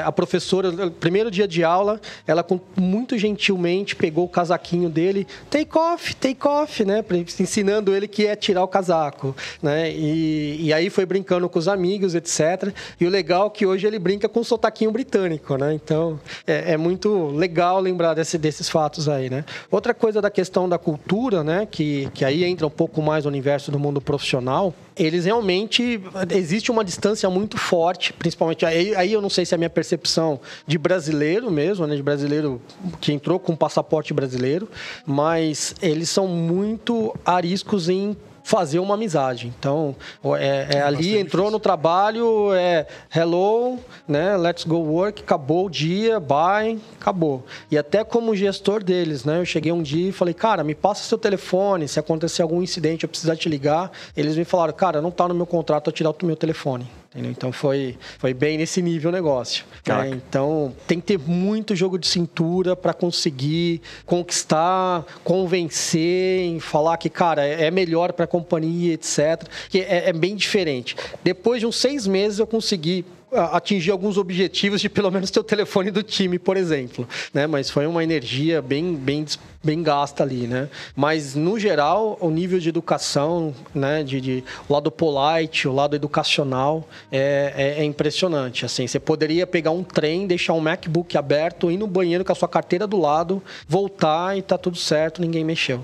a professora, no primeiro dia de aula, ela muito gentilmente pegou o casaquinho dele, take off, né? Ensinando ele que é tirar o casaco, né? E aí foi brincando com os amigos, etc. E o legal é que hoje ele brinca com um sotaquinho britânico, né? Então, é muito legal lembrar desses fatos aí, né? Outra coisa da questão da cultura, né, que aí entra um pouco mais no universo do mundo profissional, eles realmente... Existe uma distância muito forte, principalmente... Aí eu não sei se é a minha percepção de brasileiro mesmo, né, de brasileiro que entrou com passaporte brasileiro, mas eles são muito ariscos em fazer uma amizade. Então, ali entrou difícil. No trabalho, hello, né, let's go work, acabou o dia, bye, acabou. E até como gestor deles, né, eu cheguei um dia e falei, cara, me passa seu telefone, se acontecer algum incidente, eu precisar te ligar. Eles me falaram, cara, não tá no meu contrato eu tirar o meu telefone. Entendeu? Então foi bem nesse nível o negócio. Então tem que ter muito jogo de cintura para conseguir conquistar, convencer, falar que, cara, é melhor para a companhia, etc. Que é bem diferente. Depois de uns 6 meses eu consegui atingir alguns objetivos de pelo menos ter o telefone do time, por exemplo, né? Mas foi uma energia bem gasta ali, né? Mas no geral o nível de educação, né, o lado polite, o lado educacional é impressionante. Assim, você poderia pegar um trem, deixar um MacBook aberto, ir no banheiro com a sua carteira do lado, voltar e tá tudo certo, ninguém mexeu.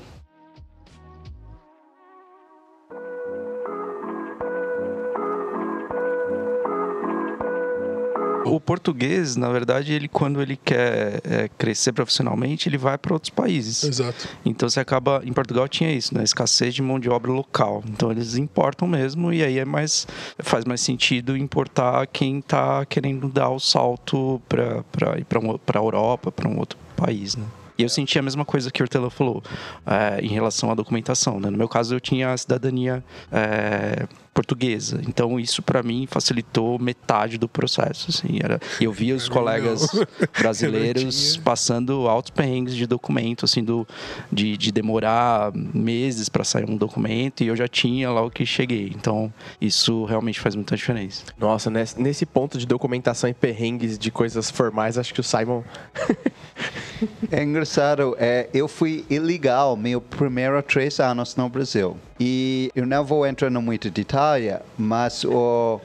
O português, na verdade, ele quando ele quer crescer profissionalmente, ele vai para outros países.
Exato.
Então você acaba... Em Portugal tinha isso, né? Escassez de mão de obra local. Então eles importam mesmo e aí faz mais sentido importar quem está querendo dar o salto para ir para a Europa, para um outro país, né? E eu senti a mesma coisa que o Hortelã falou em relação à documentação, né? No meu caso, eu tinha a cidadania portuguesa. Então, isso, para mim, facilitou metade do processo. Assim, e eu via os colegas brasileiros passando altos perrengues de documento, assim, de demorar meses para sair um documento, e eu já tinha logo que cheguei. Então, isso realmente faz muita diferença.
Nossa, nesse ponto de documentação e perrengues de coisas formais, acho que o Simon...
É engraçado, eu fui ilegal meus primeiros 3 anos no Brasil. E eu não vou entrar no muito detalhe, mas os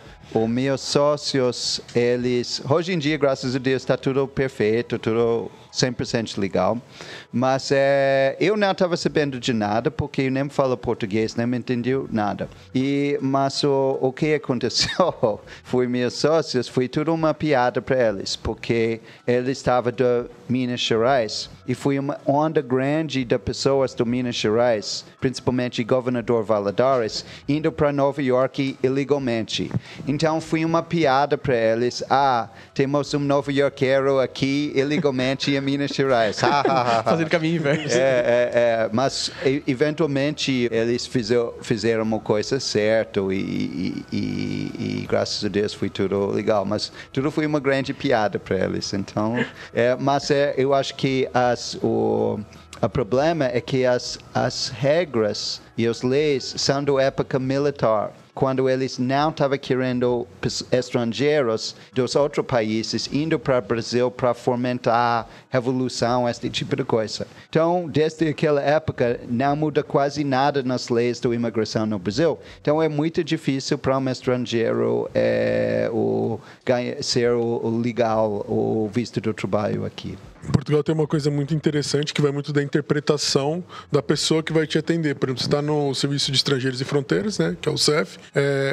meus sócios, eles... Hoje em dia, graças a Deus, está tudo perfeito, tudo 100% legal. Mas eu não estava sabendo de nada, porque eu nem falo português, nem entendi nada. Mas o que aconteceu foi meus sócios, foi tudo uma piada para eles, porque eles estavam de Minas Gerais. E foi uma onda grande de pessoas do Minas Gerais, principalmente governador Valadares, indo para Nova York ilegalmente. Então foi uma piada para eles. Temos um nova-iorqueiro aqui ilegalmente em Minas Gerais.
Fazendo caminho inverso.
Mas eventualmente eles fizeram uma coisa certa e graças a Deus foi tudo legal. Mas tudo foi uma grande piada para eles. Então, mas eu acho que o problema é que as regras e as leis são da época militar, quando eles não estavam querendo estrangeiros dos outros países indo para o Brasil para fomentar revolução, esse tipo de coisa. Então, desde aquela época, não muda quase nada nas leis da imigração no Brasil. Então, é muito difícil para um estrangeiro ser o legal, o visto do trabalho aqui.
Em Portugal tem uma coisa muito interessante que vai muito da interpretação da pessoa que vai te atender. Por exemplo, você está no Serviço de Estrangeiros e Fronteiras, né, que é o CEF,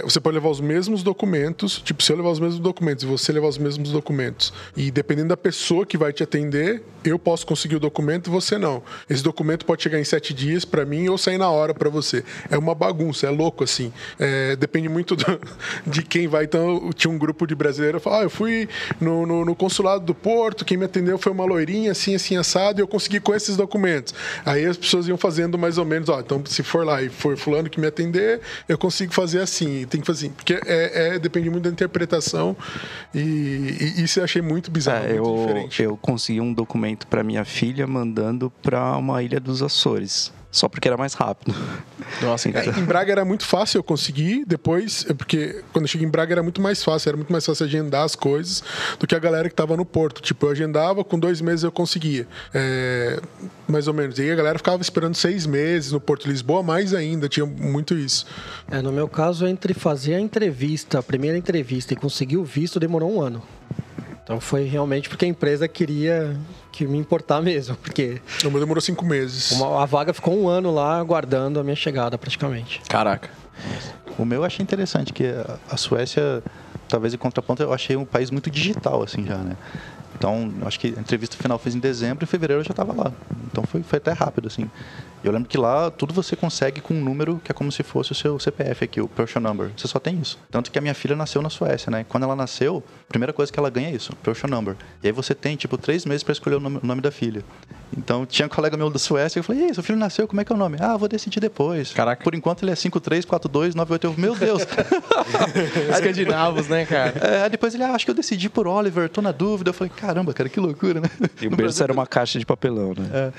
você pode levar os mesmos documentos, tipo, se eu levar os mesmos documentos e você levar os mesmos documentos, e dependendo da pessoa que vai te atender, eu posso conseguir o documento e você não. Esse documento pode chegar em 7 dias para mim ou sair na hora para você. É uma bagunça, é louco assim. Depende muito de quem vai. Então, tinha um grupo de brasileiros, eu fui no consulado do Porto, quem me atendeu foi uma loirinha, assim, assado, e eu consegui com esses documentos. Aí as pessoas iam fazendo mais ou menos, então se for lá e for fulano que me atender, eu consigo fazer assim, tem que fazer assim, porque depende muito da interpretação e isso eu achei muito bizarro, muito diferente.
Eu consegui um documento para minha filha mandando para uma ilha dos Açores. Só porque era mais rápido.
Nossa,
em Braga era muito fácil eu conseguir, depois, porque quando eu cheguei em Braga era muito mais fácil agendar as coisas do que a galera que estava no Porto. Tipo, eu agendava, com 2 meses eu conseguia. Mais ou menos. E aí a galera ficava esperando 6 meses no Porto Lisboa, mais ainda, tinha muito isso.
No meu caso, entre fazer a primeira entrevista e conseguir o visto, demorou 1 ano. Então foi realmente porque a empresa queria que me importar mesmo, porque...
O meu demorou 5 meses.
A vaga ficou 1 ano lá aguardando a minha chegada praticamente.
Caraca.
O meu eu achei interessante, que a Suécia, talvez em contraponto, eu achei um país muito digital, assim, já, né? Então, acho que a entrevista final foi em dezembro e em fevereiro eu já estava lá. Então foi até rápido, assim. Eu lembro que lá tudo você consegue com um número que é como se fosse o seu CPF aqui, o Person Number. Você só tem isso. Tanto que a minha filha nasceu na Suécia, né? Quando ela nasceu, a primeira coisa que ela ganha é isso, Person Number. E aí você tem, 3 meses para escolher o nome da filha. Então, tinha um colega meu da Suécia, eu falei, ei, seu filho nasceu, como é que é o nome? Vou decidir depois.
Caraca.
Por enquanto ele é 534298. Meu Deus.
Escandinavos, né, cara?
Depois ele, acho que eu decidi por Oliver, tô na dúvida. Eu falei, caramba, cara, que loucura, né?
E o berço era uma caixa de papelão, né?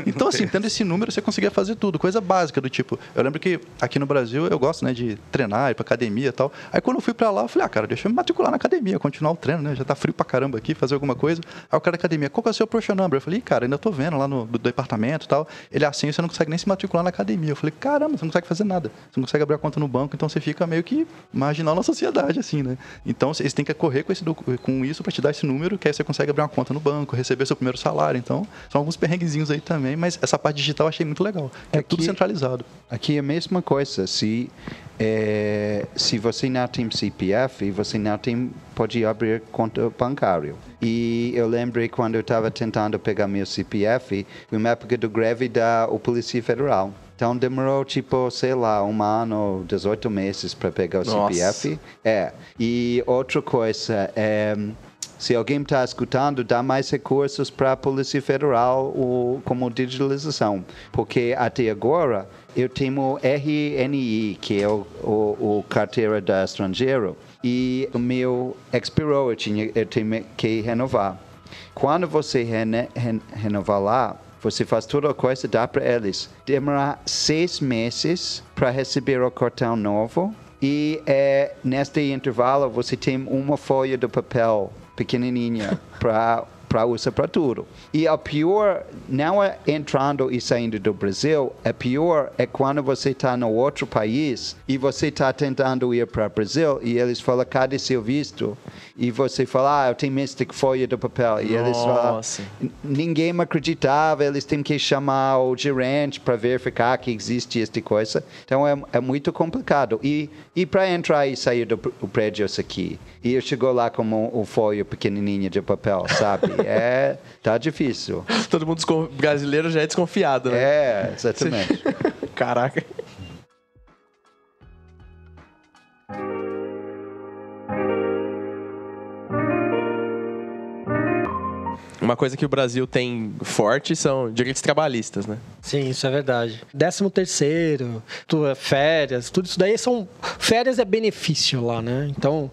Então, assim, tendo esse número, você conseguia fazer tudo, coisa básica do tipo. Eu lembro que aqui no Brasil eu gosto, né, de treinar, ir pra academia e tal. Aí quando eu fui pra lá, eu falei, cara, deixa eu me matricular na academia, continuar o treino, né? Já tá frio pra caramba aqui, fazer alguma coisa. Aí o cara da academia, qual que é o seu Person Number? Eu falei, cara, ainda tô vendo lá no departamento e tal. Ele assim, você não consegue nem se matricular na academia. Eu falei, caramba, você não consegue fazer nada. Você não consegue abrir a conta no banco, então você fica meio que marginal na sociedade, assim, né? Então, eles têm que correr com isso pra te dar esse número, que aí você consegue abrir uma conta no banco, receber seu primeiro salário. Então, são alguns perrenguezinhos aí também, mas essa parte digital eu achei muito legal. É tudo centralizado.
Aqui é a mesma coisa. Se você não tem CPF, você não pode abrir conta bancária. E eu lembrei quando eu estava tentando pegar meu CPF, foi uma época do greve da Polícia Federal. Então demorou, sei lá, 1 ano, 18 meses para pegar o CPF. E outra coisa, se alguém está escutando, dá mais recursos para a Polícia Federal como digitalização. Porque até agora eu tenho RNI, que é o carteira da estrangeiro, e o meu expirou, eu tenho que renovar. Quando você renovar lá, você faz toda a coisa, dá para eles. Demora 6 meses para receber o cartão novo. E neste intervalo você tem uma folha de papel pequenininha para usar para tudo. E a pior, não é entrando e saindo do Brasil, a pior é quando você está no outro país e você está tentando ir para o Brasil e eles falam, cadê seu visto? E você fala, eu tenho esta folha de papel. E eles falam, ninguém me acreditava, eles têm que chamar o gerente para verificar que existe esta coisa. Então é muito complicado. E para entrar e sair do prédio aqui? E eu chego lá com uma folha pequenininha de papel, sabe? Tá difícil.
Todo mundo brasileiro já é desconfiado, né?
Exatamente.
Caraca. Uma coisa que o Brasil tem forte são direitos trabalhistas, né?
Sim, isso é verdade. 13º, férias, tudo isso daí férias é benefício lá, né? Então,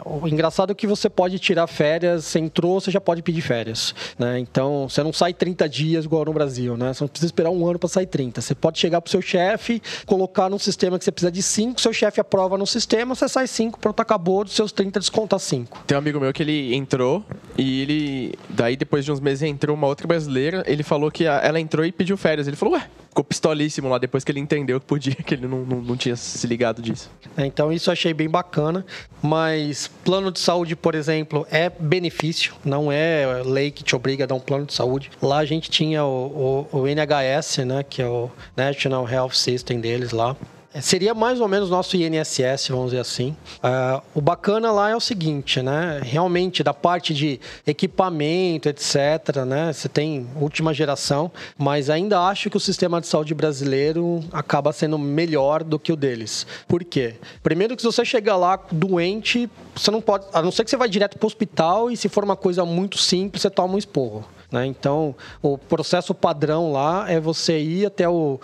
o engraçado é que você pode tirar férias, você entrou, você já pode pedir férias, né? Então, você não sai 30 dias igual no Brasil, né? Você não precisa esperar 1 ano para sair 30. Você pode chegar pro seu chefe, colocar num sistema que você precisa de 5, seu chefe aprova no sistema, você sai 5, pronto, acabou, dos seus 30 desconta 5.
Tem um amigo meu que ele entrou e daí depois de uns meses entrou uma outra brasileira, ele falou que ela entrou e pediu férias. Ele falou, ficou pistolíssimo lá depois que ele entendeu que podia, que ele não tinha se ligado disso.
Então isso eu achei bem bacana, mas plano de saúde, por exemplo, é benefício, não é lei que te obriga a dar um plano de saúde. Lá a gente tinha o NHS, né, que é o National Health System deles lá. Seria mais ou menos nosso INSS, vamos dizer assim. O bacana lá é o seguinte, né? Realmente, da parte de equipamento, etc., né? Você tem última geração, mas ainda acho que o sistema de saúde brasileiro acaba sendo melhor do que o deles. Por quê? Primeiro que se você chegar lá doente, você não pode... A não ser que você vai direto para o hospital e se for uma coisa muito simples, você toma um esporro. Né? Então, o processo padrão lá é você ir até o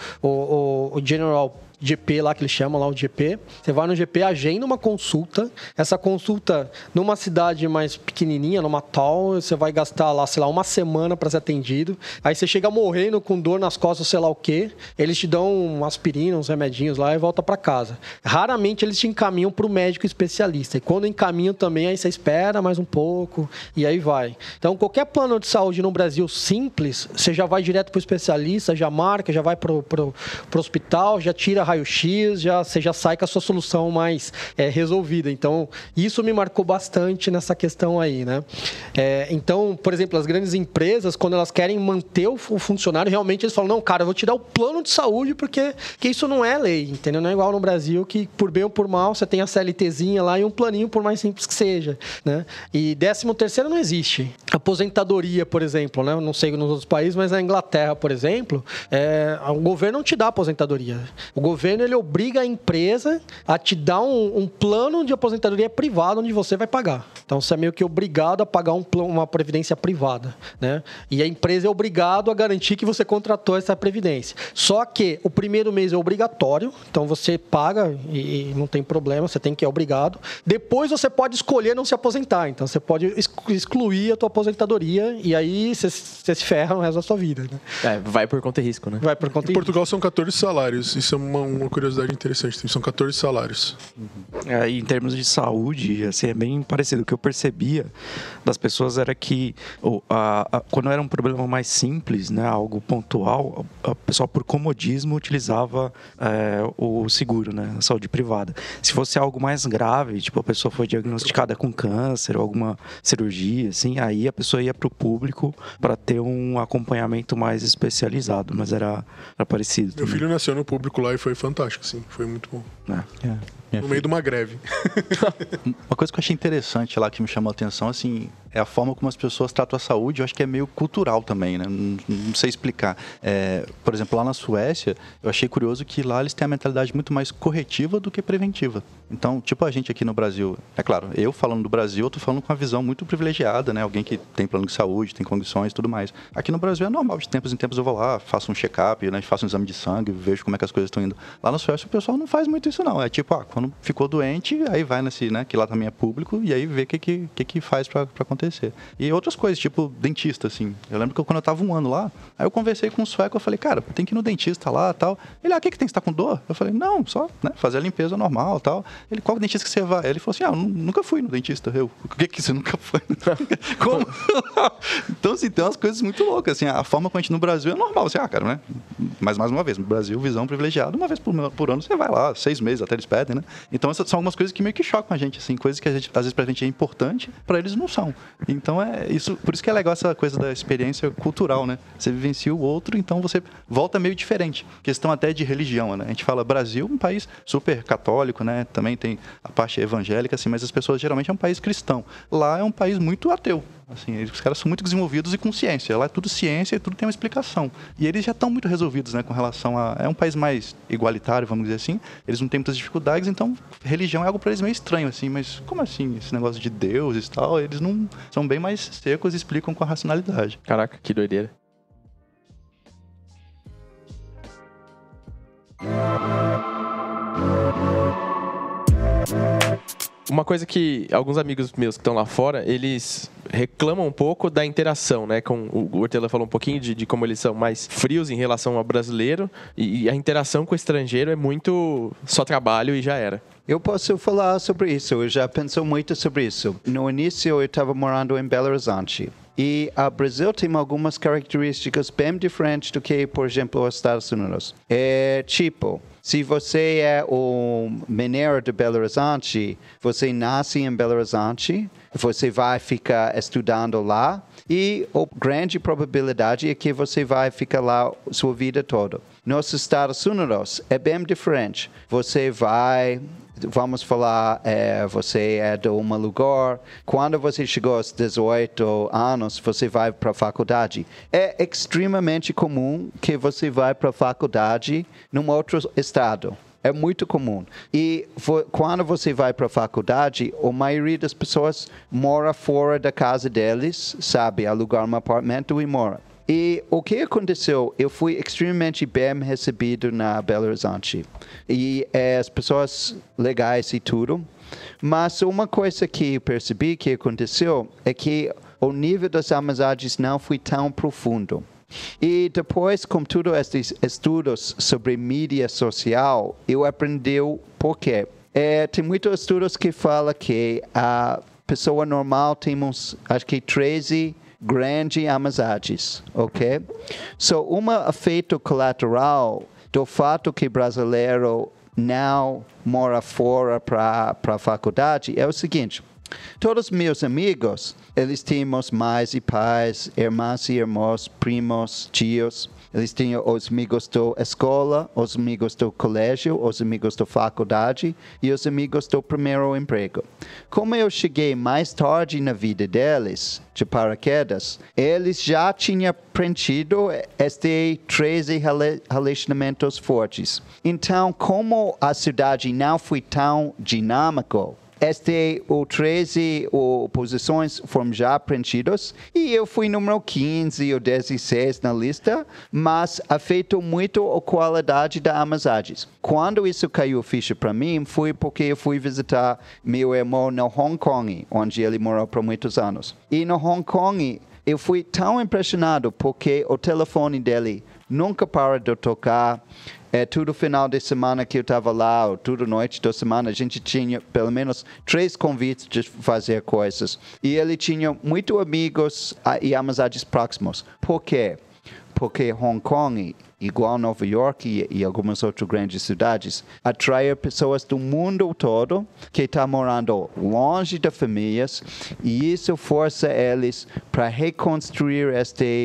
General GP lá, que eles chamam lá o GP. Você vai no GP, agenda uma consulta. Essa consulta, numa cidade mais pequenininha, numa tal, você vai gastar lá, sei lá, 1 semana para ser atendido. Aí você chega morrendo com dor nas costas, sei lá o quê. Eles te dão uma aspirina, uns remedinhos lá e volta para casa. Raramente eles te encaminham para o médico especialista. E quando encaminham também, aí você espera mais um pouco e aí vai. Então, qualquer plano de saúde no Brasil simples, você já vai direto para o especialista, já marca, já vai para o hospital, já tira raio-x, você já sai com a sua solução mais resolvida. Então, isso me marcou bastante nessa questão aí, né? Então, por exemplo, as grandes empresas, quando elas querem manter o funcionário, realmente eles falam, não, cara, eu vou te dar o plano de saúde porque isso não é lei, entendeu? Não é igual no Brasil que, por bem ou por mal, você tem a CLTzinha lá e um planinho, por mais simples que seja, né? E 13º não existe. Aposentadoria, por exemplo, né? Eu não sei nos outros países, mas na Inglaterra, por exemplo, o governo não te dá aposentadoria. O governo, ele obriga a empresa a te dar um plano de aposentadoria privado onde você vai pagar. Então, você é meio que obrigado a pagar uma previdência privada, né? E a empresa é obrigado a garantir que você contratou essa previdência. Só que o primeiro mês é obrigatório, então você paga e não tem problema, você tem que é obrigado. Depois você pode escolher não se aposentar, então você pode excluir a tua aposentadoria e aí você se ferra no resto da sua vida, né?
Vai por conta e risco, né?
Vai por conta e risco.
Em Portugal são 14 salários, isso é uma curiosidade interessante, são 14 salários.
Em termos de saúde, assim, é bem parecido. O que eu percebia das pessoas era que quando era um problema mais simples, né, algo pontual, a pessoa por comodismo utilizava o seguro, né, a saúde privada. Se fosse algo mais grave, tipo a pessoa foi diagnosticada com câncer ou alguma cirurgia, assim, aí pessoa ia para o público para ter um acompanhamento mais especializado, mas era parecido
Meu
também.
filho nasceu no público lá e foi fantástico, sim. Foi muito bom. No meio de uma greve.
Uma coisa que eu achei interessante lá, que me chamou a atenção, assim, é a forma como as pessoas tratam a saúde. Eu acho que é meio cultural também, né? Não sei explicar. Por exemplo, lá na Suécia, eu achei curioso que lá eles têm a mentalidade muito mais corretiva do que preventiva. Então, tipo a gente aqui no Brasil, é claro, eu falando do Brasil, eu tô falando com uma visão muito privilegiada, né? Alguém que tem plano de saúde, tem condições e tudo mais. Aqui no Brasil é normal, de tempos em tempos eu vou lá, faço um check-up, né? Faço um exame de sangue, vejo como é que as coisas estão indo. Lá na Suécia o pessoal não faz muito isso não. É tipo, quando ficou doente, aí vai nesse, né? Que lá também é público, e aí vê o que faz pra acontecer. E outras coisas, tipo dentista, assim. Eu lembro que quando eu tava 1 ano lá, aí eu conversei com um sueco, eu falei, cara, tem que ir no dentista lá e tal. Ele, o que tem? Você tá com dor? Eu falei, não, só, né, fazer a limpeza normal e tal. Ele, qual dentista que você vai? Ele falou assim, eu nunca fui no dentista. Eu, o que você nunca foi? Como? Então, assim, tem umas coisas muito loucas, assim, a forma como a gente no Brasil é normal, assim, cara, né? Mas, mais uma vez, no Brasil, visão privilegiada, uma vez por ano você vai lá, 6 meses até eles pedem, né? Então, essas são algumas coisas que meio que chocam a gente, assim, coisas que a gente, às vezes pra gente é importante, pra eles não são. Então, por isso que é legal essa coisa da experiência cultural, né? Você vivencia o outro, então você volta meio diferente. Questão até de religião, né? A gente fala Brasil, um país super católico, né? Também tem a parte evangélica, assim, mas as pessoas geralmente é um país cristão. Lá é um país muito ateu. Assim, os caras são muito desenvolvidos e com ciência. Lá é tudo ciência e tudo tem uma explicação. E eles já estão muito resolvidos, né, com relação a... É um país mais igualitário, vamos dizer assim. Eles não têm muitas dificuldades, então religião é algo para eles meio estranho, assim. Mas como assim, esse negócio de Deus e tal? Eles não... São bem mais secos e explicam com a racionalidade.
Caraca, que doideira. Uma coisa que alguns amigos meus que estão lá fora, eles reclamam um pouco da interação, né? O Hortelã falou um pouquinho de como eles são mais frios em relação ao brasileiro, e a interação com o estrangeiro é muito só trabalho e já era.
Eu posso falar sobre isso, eu já penso muito sobre isso. No início eu estava morando em Belo Horizonte. E o Brasil tem algumas características bem diferentes do que, por exemplo, os Estados Unidos. Tipo, se você é um mineiro de Belo Horizonte, você nasce em Belo Horizonte, você vai ficar estudando lá e a grande probabilidade é que você vai ficar lá sua vida toda. Nos Estados Unidos é bem diferente. Você vai... Vamos falar, você é de um lugar, quando você chegou aos 18 anos, você vai para a faculdade. É extremamente comum que você vá para a faculdade num outro estado. É muito comum. E quando você vai para a faculdade, a maioria das pessoas mora fora da casa deles, sabe? Alugar um apartamento e mora. E o que aconteceu? Eu fui extremamente bem recebido na Belo Horizonte. E as pessoas legais e tudo. Mas uma coisa que eu percebi que aconteceu é que o nível das amizades não foi tão profundo. E depois, com todos esses estudos sobre mídia social, eu aprendi por quê. Tem muitos estudos que falam que a pessoa normal temos, acho que 13 grandes amizades, ok? Efeito colateral do fato que brasileiro não mora fora para a faculdade é o seguinte: todos meus amigos, eles temos mães e pais, irmãs e irmãos, primos, tios. Eles tinham os amigos da escola, os amigos do colégio, os amigos da faculdade e os amigos do primeiro emprego. Como eu cheguei mais tarde na vida deles, de paraquedas, eles já tinham preenchido estes 13 relacionamentos fortes. Então, como a cidade não foi tão dinâmica, o 13 posições foram já preenchidas e eu fui número 15 ou 16 na lista, mas afetou muito a qualidade das amizades. Quando isso caiu ficha para mim, foi porque eu fui visitar meu irmão no Hong Kong, onde ele morou por muitos anos. E no Hong Kong, eu fui tão impressionado porque o telefone dele nunca para de tocar. Todo final de semana que eu estava lá, ou toda noite da semana, a gente tinha pelo menos 3 convites de fazer coisas. E ele tinha muitos amigos e amizades próximos. Por quê? Porque Hong Kong igual Nova York e algumas outras grandes cidades, atrai pessoas do mundo todo que estão morando longe das famílias, e isso força eles para reconstruir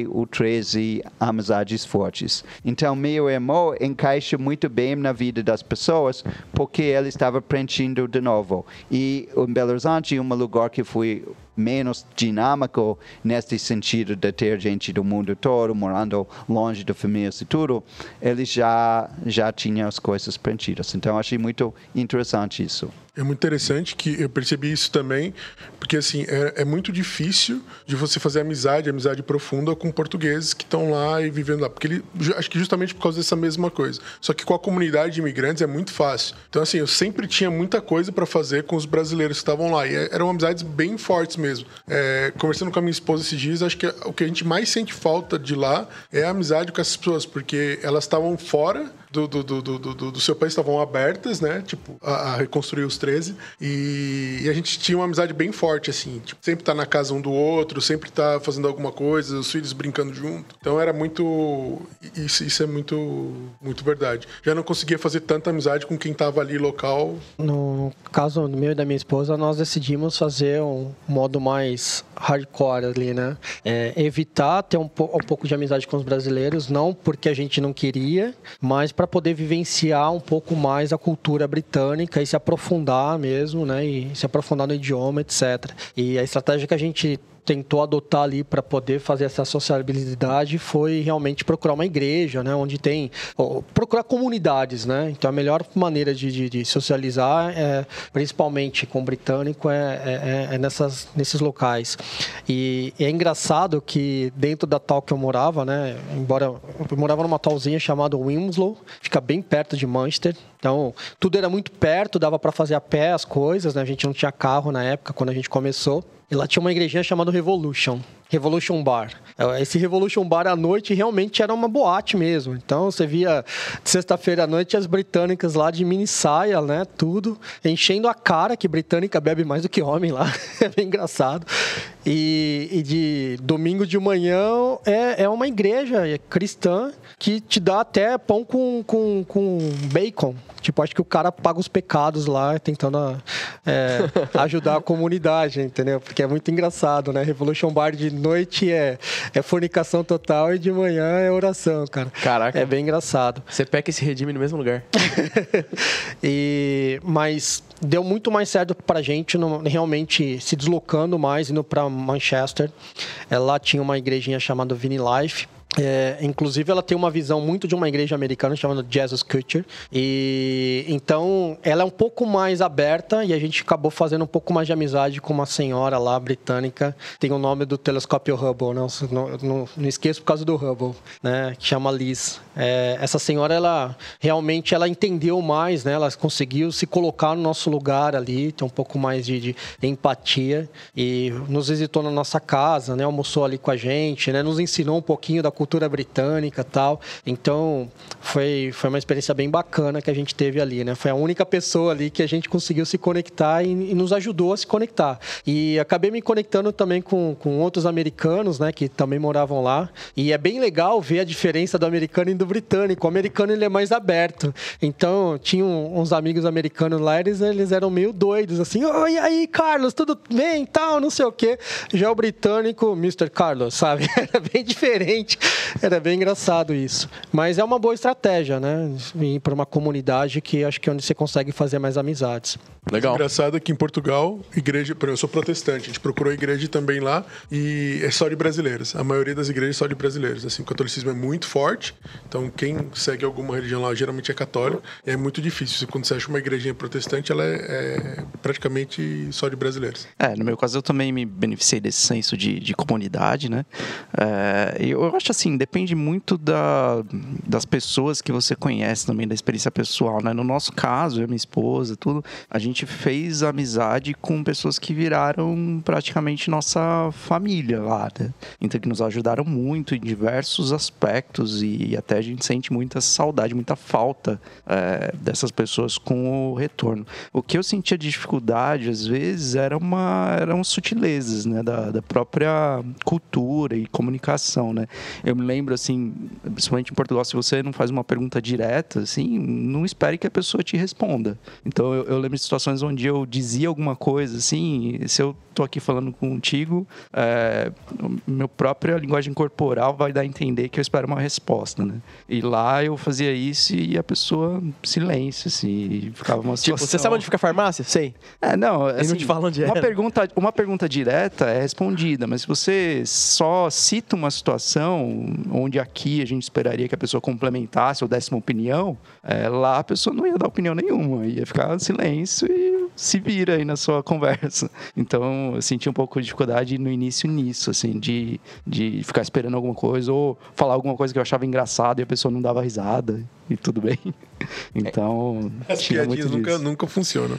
o 13 amizades fortes. Então, meu irmão encaixa muito bem na vida das pessoas, porque ele estava preenchendo de novo. E em Belo Horizonte é um lugar que foi menos dinâmico nesse sentido de ter gente do mundo todo morando longe da família e tudo, eles já tinham as coisas preenchidas. Então, achei muito interessante isso.
É muito interessante que eu percebi isso também, porque assim, é muito difícil de você fazer amizade profunda com portugueses que estão lá e vivendo lá, porque acho que justamente por causa dessa mesma coisa. Só que com a comunidade de imigrantes é muito fácil. Então assim, eu sempre tinha muita coisa para fazer com os brasileiros que estavam lá, e eram amizades bem fortes mesmo. Conversando com a minha esposa esses dias, acho que o que a gente mais sente falta de lá é a amizade com essas pessoas, porque elas estavam fora do seu país, estavam abertas, né? Tipo, a reconstruir os 13. E a gente tinha uma amizade bem forte, assim. Tipo, sempre tá na casa um do outro, sempre tá fazendo alguma coisa, os filhos brincando junto. Então era muito... Isso é muito, muito verdade. Já não conseguia fazer tanta amizade com quem tava ali local.
No caso meu e da minha esposa, nós decidimos fazer um modo mais hardcore ali, né? Evitar ter um pouco de amizade com os brasileiros, não porque a gente não queria, mas para poder vivenciar um pouco mais a cultura britânica e se aprofundar mesmo, né? E se aprofundar no idioma, etc. E a estratégia que a gente tentou adotar ali para poder fazer essa sociabilidade foi realmente procurar uma igreja, né, onde tem... procurar comunidades, né? Então, a melhor maneira de socializar, principalmente com o britânico, é nesses locais. E é engraçado que dentro da tal que eu morava, né, embora eu morava numa talzinha chamada Winslow, fica bem perto de Manchester. Então, tudo era muito perto, dava para fazer a pé as coisas, né? A gente não tinha carro na época, quando a gente começou. E lá tinha uma igrejinha chamada Revolution Bar. Esse Revolution Bar à noite realmente era uma boate mesmo. Então você via de sexta-feira à noite as britânicas lá de mini saia, né? Tudo enchendo a cara, que britânica bebe mais do que homem lá. É bem engraçado. E de domingo de manhã é uma igreja cristã que te dá até pão com bacon. Tipo, acho que o cara paga os pecados lá, tentando ajudar a comunidade, entendeu? Porque é muito engraçado, né? Revolution Bar de noite é fornicação total e de manhã é oração, cara.
Caraca.
É bem engraçado.
Você peca e se redime no mesmo lugar.
Mas deu muito mais certo pra gente, realmente se deslocando mais, indo pra Manchester. Lá tinha uma igrejinha chamada Vini Life. Inclusive ela tem uma visão muito de uma igreja americana chamada Jesus Culture, e então ela é um pouco mais aberta, e a gente acabou fazendo um pouco mais de amizade com uma senhora lá britânica, tem o nome do telescópio Hubble, não esqueço por causa do Hubble, né, que chama Liz. Essa senhora, ela realmente entendeu mais, né, ela conseguiu se colocar no nosso lugar ali, ter um pouco mais de empatia, e nos visitou na nossa casa, né, almoçou ali com a gente, né, nos ensinou um pouquinho da cultura britânica e tal. Então, foi uma experiência bem bacana que a gente teve ali, né? Foi a única pessoa ali que a gente conseguiu se conectar e nos ajudou a se conectar. E acabei me conectando também com outros americanos, né? Que também moravam lá. E é bem legal ver a diferença do americano e do britânico. O americano, ele é mais aberto. Então, tinha uns amigos americanos lá, eles eram meio doidos, assim. Oi, aí, Carlos, tudo bem? Tal, não sei o quê. Já o britânico, Mr. Carlos, sabe? Era bem diferente. Era bem engraçado isso. Mas é uma boa estratégia, né? Ir para uma comunidade que acho que é onde você consegue fazer mais amizades.
Legal.
O engraçado é que em Portugal, igreja... Eu sou protestante, a gente procurou igreja também lá, e é só de brasileiros. A maioria das igrejas é só de brasileiros. Assim, o catolicismo é muito forte, então quem segue alguma religião lá geralmente é católico. É muito difícil. Quando você acha uma igrejinha protestante, ela é praticamente só de brasileiros.
No meu caso, eu também me beneficiei desse senso de comunidade, né? Eu acho assim, depende muito das pessoas que você conhece também, da experiência pessoal, né? No nosso caso, eu e minha esposa, tudo, a gente fez amizade com pessoas que viraram praticamente nossa família lá, né? então que nos ajudaram muito em diversos aspectos e até a gente sente muita saudade, muita falta dessas pessoas com o retorno. O que eu sentia de dificuldade, às vezes, eram sutilezas, né, da própria cultura e comunicação, né? Eu me lembro, assim, principalmente em Portugal, se você não faz uma pergunta direta, assim, não espere que a pessoa te responda. Então, eu lembro de situações onde eu dizia alguma coisa, assim, se eu tô aqui falando contigo, minha própria linguagem corporal vai dar a entender que eu espero uma resposta, né? E lá eu fazia isso e a pessoa, silêncio, assim, e ficava uma situação...
Tipo, você sabe onde fica a farmácia? Sei.
Não,
Eles não
assim,
te falam onde
uma pergunta direta é respondida, mas se você só cita uma situação onde aqui a gente esperaria que a pessoa complementasse ou desse uma opinião, lá a pessoa não ia dar opinião nenhuma, ia ficar em silêncio e se vira aí na sua conversa. Então, eu senti um pouco de dificuldade no início nisso, assim, de ficar esperando alguma coisa ou falar alguma coisa que eu achava engraçado e a pessoa não dava risada e tudo bem. Então,
as piadinhas nunca funcionam.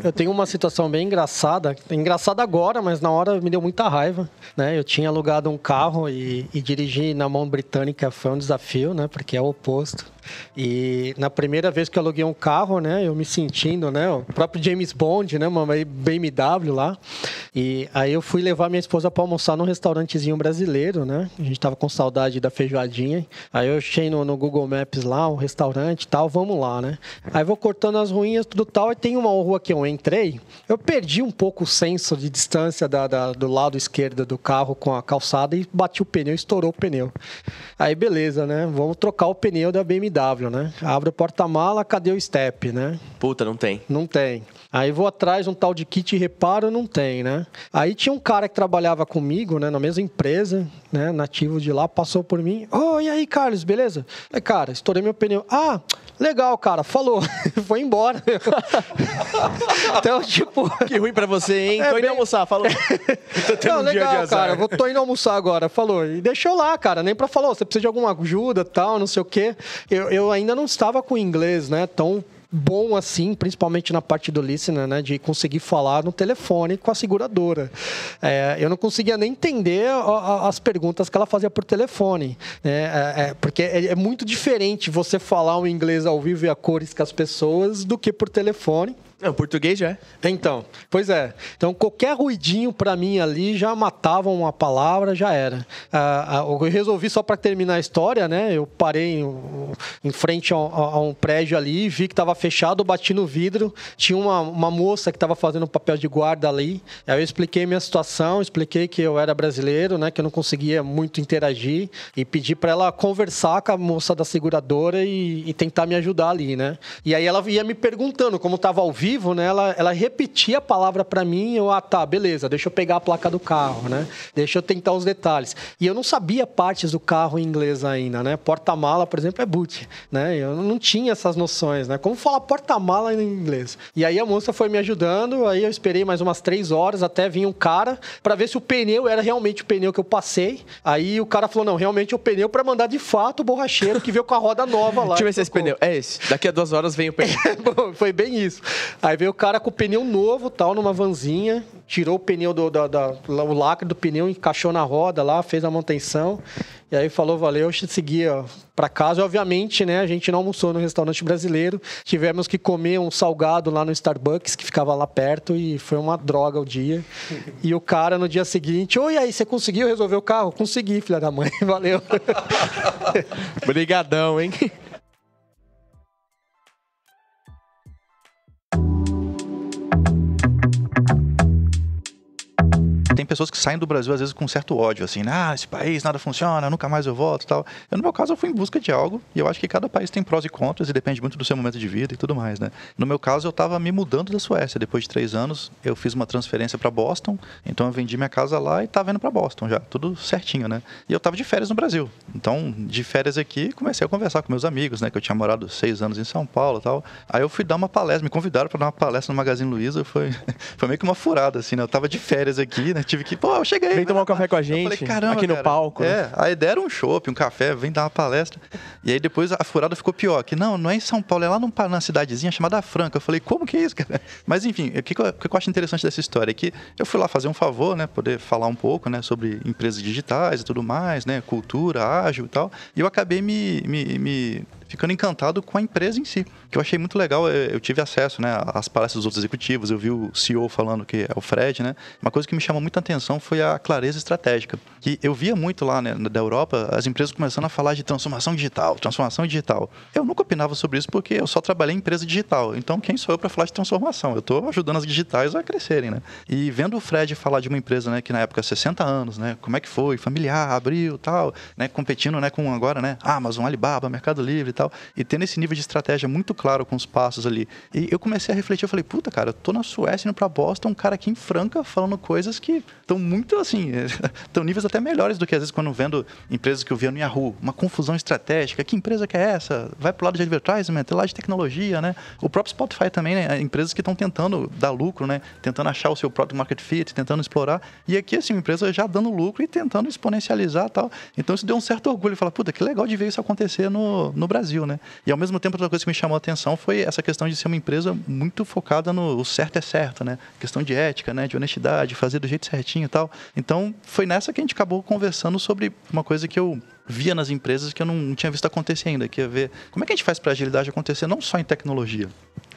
Eu tenho uma situação bem engraçada. Engraçada agora, mas na hora me deu muita raiva, né? Eu tinha alugado um carro e dirigir na mão britânica foi um desafio, né? Porque é o oposto. E na primeira vez que eu aluguei um carro, né? Eu me sentindo, né? O próprio James Bond, né? Uma BMW lá. E aí eu fui levar minha esposa para almoçar num restaurantezinho brasileiro, né? A gente tava com saudade da feijoadinha. Aí eu achei no Google Maps lá um restaurante e tal, vamos lá, né? Aí vou cortando as ruínas, tudo tal, e tem uma rua que eu entrei, eu perdi um pouco o senso de distância do lado esquerdo do carro com a calçada e bati o pneu, estourou o pneu. Aí beleza, né? Vamos trocar o pneu da BMW, né? Abro o porta-mala, cadê o step, né?
Puta, não tem.
Não tem. Aí vou atrás, um tal de kit reparo, não tem, né? Aí tinha um cara que trabalhava comigo, né, na mesma empresa, né, nativo de lá, passou por mim. E aí, Carlos, beleza? Aí, cara, estourei meu pneu. Legal, cara, falou. Foi embora. Então, tipo...
Que ruim pra você, hein? Tô indo almoçar, falou.
Tô tendo um
legal,
dia de azar.
cara, tô indo almoçar agora, falou. E deixou lá, cara, nem pra falar, você precisa de alguma ajuda, tal, não sei o quê. Eu ainda não estava com inglês, né, tão bom assim, principalmente na parte do listener, né, de conseguir falar no telefone com a seguradora. Eu não conseguia nem entender as perguntas que ela fazia por telefone, né, porque é muito diferente você falar o inglês ao vivo e a cores com as pessoas do que por telefone.
Não, português já é.
Então, pois é. Então, qualquer ruidinho para mim ali já matava uma palavra, já era. Eu resolvi, só para terminar a história, né? Eu parei em frente a um prédio ali, vi que estava fechado, bati no vidro. Tinha uma moça que estava fazendo papel de guarda ali. Aí eu expliquei minha situação, expliquei que eu era brasileiro, né? Que eu não conseguia muito interagir. E pedi para ela conversar com a moça da seguradora e tentar me ajudar ali, né? E aí ela ia me perguntando, como estava ao vivo, né, ela repetia a palavra para mim, tá, beleza, deixa eu pegar a placa do carro, né? Deixa eu tentar os detalhes. E eu não sabia partes do carro em inglês ainda, né? Porta-mala, por exemplo, é boot, né? Eu não tinha essas noções, né? Como falar porta-mala em inglês? E aí a moça foi me ajudando, aí eu esperei mais umas 3 horas até vir um cara para ver se o pneu era realmente o pneu que eu passei. Aí o cara falou, não, realmente é o pneu para mandar de fato o borracheiro que veio com a roda nova lá.
Deixa eu ver se esse pneu é esse. Daqui a 2 horas vem o pneu.
Foi bem isso. Aí veio o cara com o pneu novo, tal, numa vanzinha, tirou o pneu o lacre do pneu, encaixou na roda lá, fez a manutenção. E aí falou, valeu, eu segui para casa. E, obviamente, né, a gente não almoçou no restaurante brasileiro. Tivemos que comer um salgado lá no Starbucks, que ficava lá perto, e foi uma droga o dia. E o cara, no dia seguinte, e aí, você conseguiu resolver o carro? Consegui, filha da mãe, valeu.
Brigadão, hein?
Tem pessoas que saem do Brasil, às vezes, com um certo ódio, assim, esse país, nada funciona, nunca mais eu volto e tal. No meu caso, eu fui em busca de algo, e eu acho que cada país tem prós e contras, e depende muito do seu momento de vida e tudo mais, né? No meu caso, eu estava me mudando da Suécia. Depois de 3 anos, eu fiz uma transferência para Boston, então eu vendi minha casa lá e estava indo para Boston já, tudo certinho, né? E eu estava de férias no Brasil. Então, de férias aqui, comecei a conversar com meus amigos, né? Que eu tinha morado 6 anos em São Paulo e tal. Aí eu fui dar uma palestra, me convidaram para dar uma palestra no Magazine Luiza, foi meio que uma furada, assim, né? Eu estava de férias aqui, né? tive que, pô, eu cheguei.
Vem tomar um café com a
Eu
gente,
falei, caramba,
aqui no
cara.
palco. Né?
A ideia era um chopp, um café, vem dar uma palestra. E aí depois a furada ficou pior, que não é em São Paulo, é lá na cidadezinha chamada Franca. Eu falei, como que é isso, cara? Mas enfim, o que eu acho interessante dessa história é que eu fui lá fazer um favor, né, poder falar um pouco, né, sobre empresas digitais e tudo mais, né, cultura, ágil e tal. E eu acabei me ficando encantado com a empresa em si, que eu achei muito legal. Eu tive acesso, né, às palestras dos outros executivos, eu vi o CEO falando, que é o Fred, né. Uma coisa que me chamou muita atenção foi a clareza estratégica, que eu via muito lá, né, da Europa, as empresas começando a falar de transformação digital. Eu nunca opinava sobre isso porque eu só trabalhei em empresa digital, então quem sou eu para falar de transformação? Eu estou ajudando as digitais a crescerem, né. E vendo o Fred falar de uma empresa, né, que na época 60 anos, né, como é que foi, familiar, abriu, tal, né, competindo, né, com agora, né, Amazon, Alibaba, Mercado Livre e tal, e tendo esse nível de estratégia muito claro com os passos ali. E eu comecei a refletir, eu falei, puta, cara, eu tô na Suécia indo pra Boston, um cara aqui em Franca falando coisas que estão muito, assim, estão níveis até melhores do que às vezes quando vendo empresas que eu via no Yahoo, uma confusão estratégica, que empresa que é essa? Vai pro lado de advertisement, é lá de tecnologia, né? O próprio Spotify também, né? Empresas que estão tentando dar lucro, né? Tentando achar o seu product market fit, tentando explorar. E aqui, assim, uma empresa já dando lucro e tentando exponencializar e tal. Então isso deu um certo orgulho. Falar, puta, que legal de ver isso acontecer no Brasil, né? E ao mesmo tempo, outra coisa que me chamou a atenção foi essa questão de ser uma empresa muito focada no o certo é certo, né? Questão de ética, né? De honestidade, fazer do jeito certinho e tal. Então, foi nessa que a gente acabou conversando sobre uma coisa que eu via nas empresas que eu não tinha visto acontecer ainda, que é ver como é que a gente faz para a agilidade acontecer não só em tecnologia,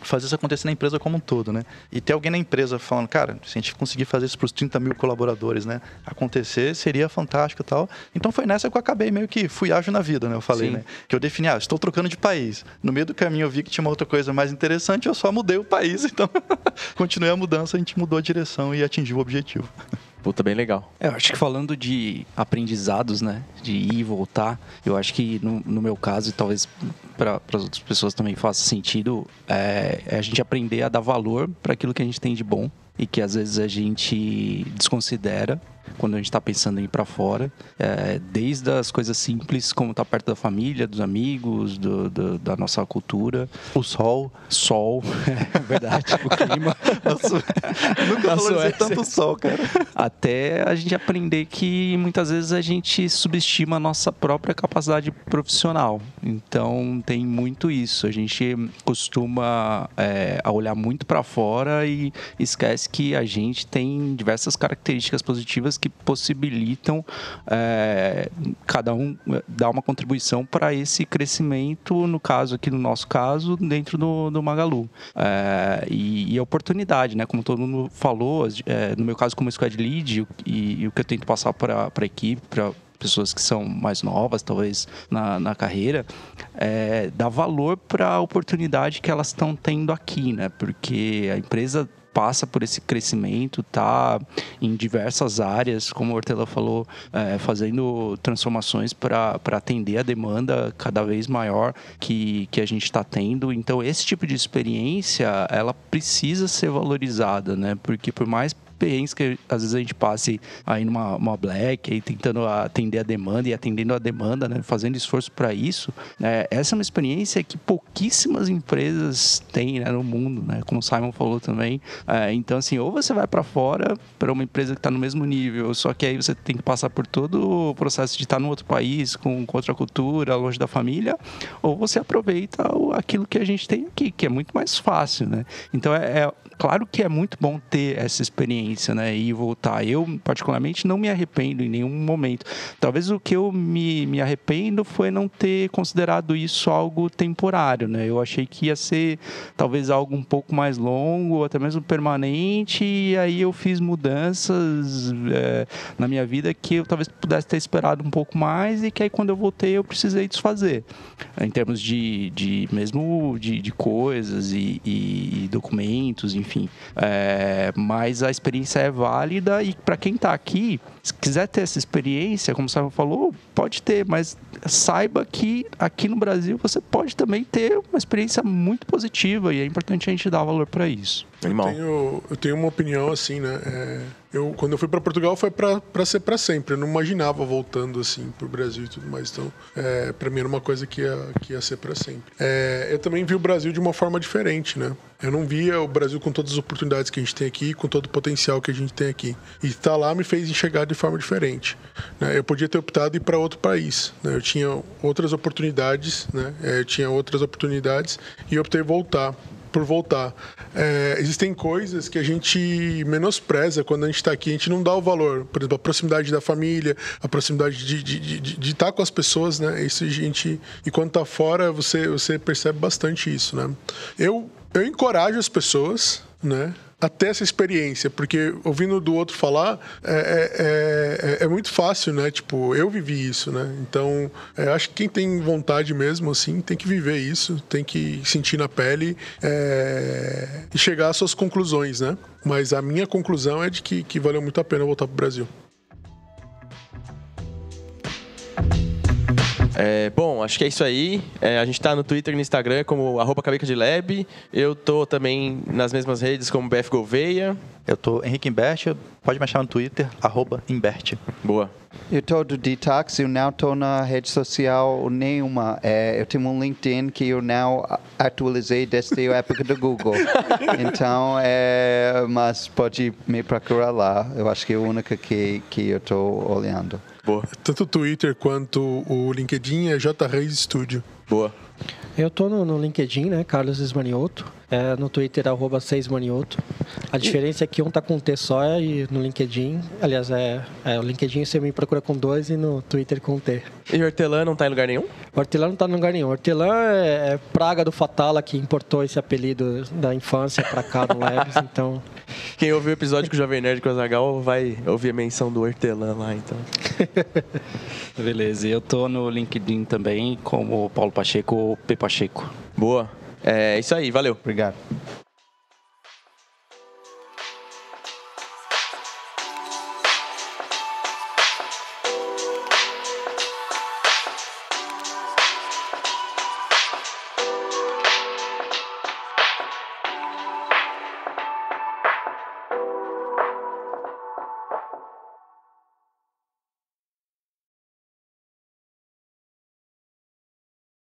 fazer isso acontecer na empresa como um todo, né? E ter alguém na empresa falando, cara, se a gente conseguir fazer isso para os 30 mil colaboradores, né, acontecer, seria fantástico e tal. Então foi nessa que eu acabei meio que fui ágil na vida, né? Eu falei, né? Que eu defini, estou trocando de país. No meio do caminho eu vi que tinha uma outra coisa mais interessante, eu só mudei o país, então continuei a mudança, a gente mudou a direção e atingiu o objetivo.
Puta, bem legal.
Eu acho que falando de aprendizados, né, de ir e voltar, eu acho que no meu caso, e talvez para as outras pessoas também faça sentido, é a gente aprender a dar valor para aquilo que a gente tem de bom e que às vezes a gente desconsidera quando a gente está pensando em ir para fora, desde as coisas simples, como estar perto da família, dos amigos, da nossa cultura.
O sol,
é verdade, o clima.
Nunca valorizei tanto o sol, cara.
Até a gente aprender que muitas vezes a gente subestima a nossa própria capacidade profissional. Então tem muito isso. A gente costuma a olhar muito para fora e esquece que a gente tem diversas características positivas que possibilitam cada um dar uma contribuição para esse crescimento, no caso aqui, no nosso caso, dentro do Magalu. E a oportunidade, né? Como todo mundo falou, no meu caso como Squad Lead, e o que eu tento passar para a equipe, para pessoas que são mais novas, talvez, na carreira, dar valor para a oportunidade que elas estão tendo aqui, né? Porque a empresa passa por esse crescimento, tá em diversas áreas, como o Ortela falou, fazendo transformações para atender a demanda cada vez maior que a gente está tendo. Então, esse tipo de experiência, ela precisa ser valorizada, né? Porque por mais perrengues que às vezes a gente passe aí numa Black, aí tentando atender a demanda e atendendo a demanda, né, fazendo esforço para isso, essa é uma experiência que pouquíssimas empresas têm, né, no mundo, né, como o Simon falou também. Então, assim, ou você vai para fora para uma empresa que está no mesmo nível, só que aí você tem que passar por todo o processo de estar num outro país, com outra cultura, longe da família, ou você aproveita aquilo que a gente tem aqui, que é muito mais fácil, né? Então, claro que é muito bom ter essa experiência, né, e voltar. Eu, particularmente, não me arrependo em nenhum momento. Talvez o que eu me arrependo foi não ter considerado isso algo temporário, né? Eu achei que ia ser, talvez, algo um pouco mais longo, ou até mesmo permanente, e aí eu fiz mudanças na minha vida que eu talvez pudesse ter esperado um pouco mais e que aí, quando eu voltei, eu precisei desfazer. Em termos de coisas e documentos, enfim. Mas a experiência é válida e para quem está aqui, Se quiser ter essa experiência, como o Sérgio falou, pode ter, mas saiba que aqui no Brasil você pode também ter uma experiência muito positiva e é importante a gente dar valor para isso.
Animal.
Eu tenho uma opinião assim, né? Quando eu fui para Portugal foi para ser para sempre. Eu não imaginava voltando assim pro Brasil e tudo mais. Então, para mim era uma coisa que ia ser para sempre. Eu também vi o Brasil de uma forma diferente, né? Eu não via o Brasil com todas as oportunidades que a gente tem aqui, com todo o potencial que a gente tem aqui. E estar lá me fez enxergar de forma diferente, né? Eu podia ter optado em ir para outro país, né? Eu tinha outras oportunidades, né? E optei por voltar. Existem coisas que a gente menospreza quando a gente está aqui, a gente não dá o valor. Por exemplo, a proximidade da família, a proximidade de estar com as pessoas, né? Isso e quando está fora, você percebe bastante isso, né? Eu encorajo as pessoas, né, a ter essa experiência, porque ouvindo do outro falar é muito fácil, né? Tipo, eu vivi isso, né? Então, acho que quem tem vontade mesmo, assim, tem que viver isso, tem que sentir na pele e chegar às suas conclusões, né? Mas a minha conclusão é de que valeu muito a pena voltar pro Brasil.
Bom, acho que é isso aí. A gente tá no Twitter e no Instagram como @cabecadlab. Eu tô também nas mesmas redes como BF Gouveia.
Eu tô Henrique Imbert, pode me achar no Twitter, @Imbert.
Boa.
Eu estou do Detox, eu não estou na rede social nenhuma. Eu tenho um LinkedIn que eu não atualizei desde a época do Google. Então, mas pode me procurar lá. Eu acho que é a única que eu estou olhando.
Boa.
Tanto o Twitter quanto o LinkedIn é J Reis Studio.
Boa.
Eu tô no LinkedIn, né? Carlos Esmanioto. No Twitter, @6manioto. A diferença é que um tá com um T só e no LinkedIn... Aliás, o LinkedIn você me procura com 2 e no Twitter com um T.
E o Hortelã não tá em lugar nenhum?
O Hortelã não tá em lugar nenhum. O Hortelã é praga do Fatala que importou esse apelido da infância pra cá no Labs, então...
Quem ouviu o episódio com o Jovem Nerd com o Azaghal vai ouvir a menção do Hortelã lá, então.
Beleza, eu tô no LinkedIn também como Paulo Pacheco ou P Pacheco.
Boa. É isso aí, valeu.
Obrigado.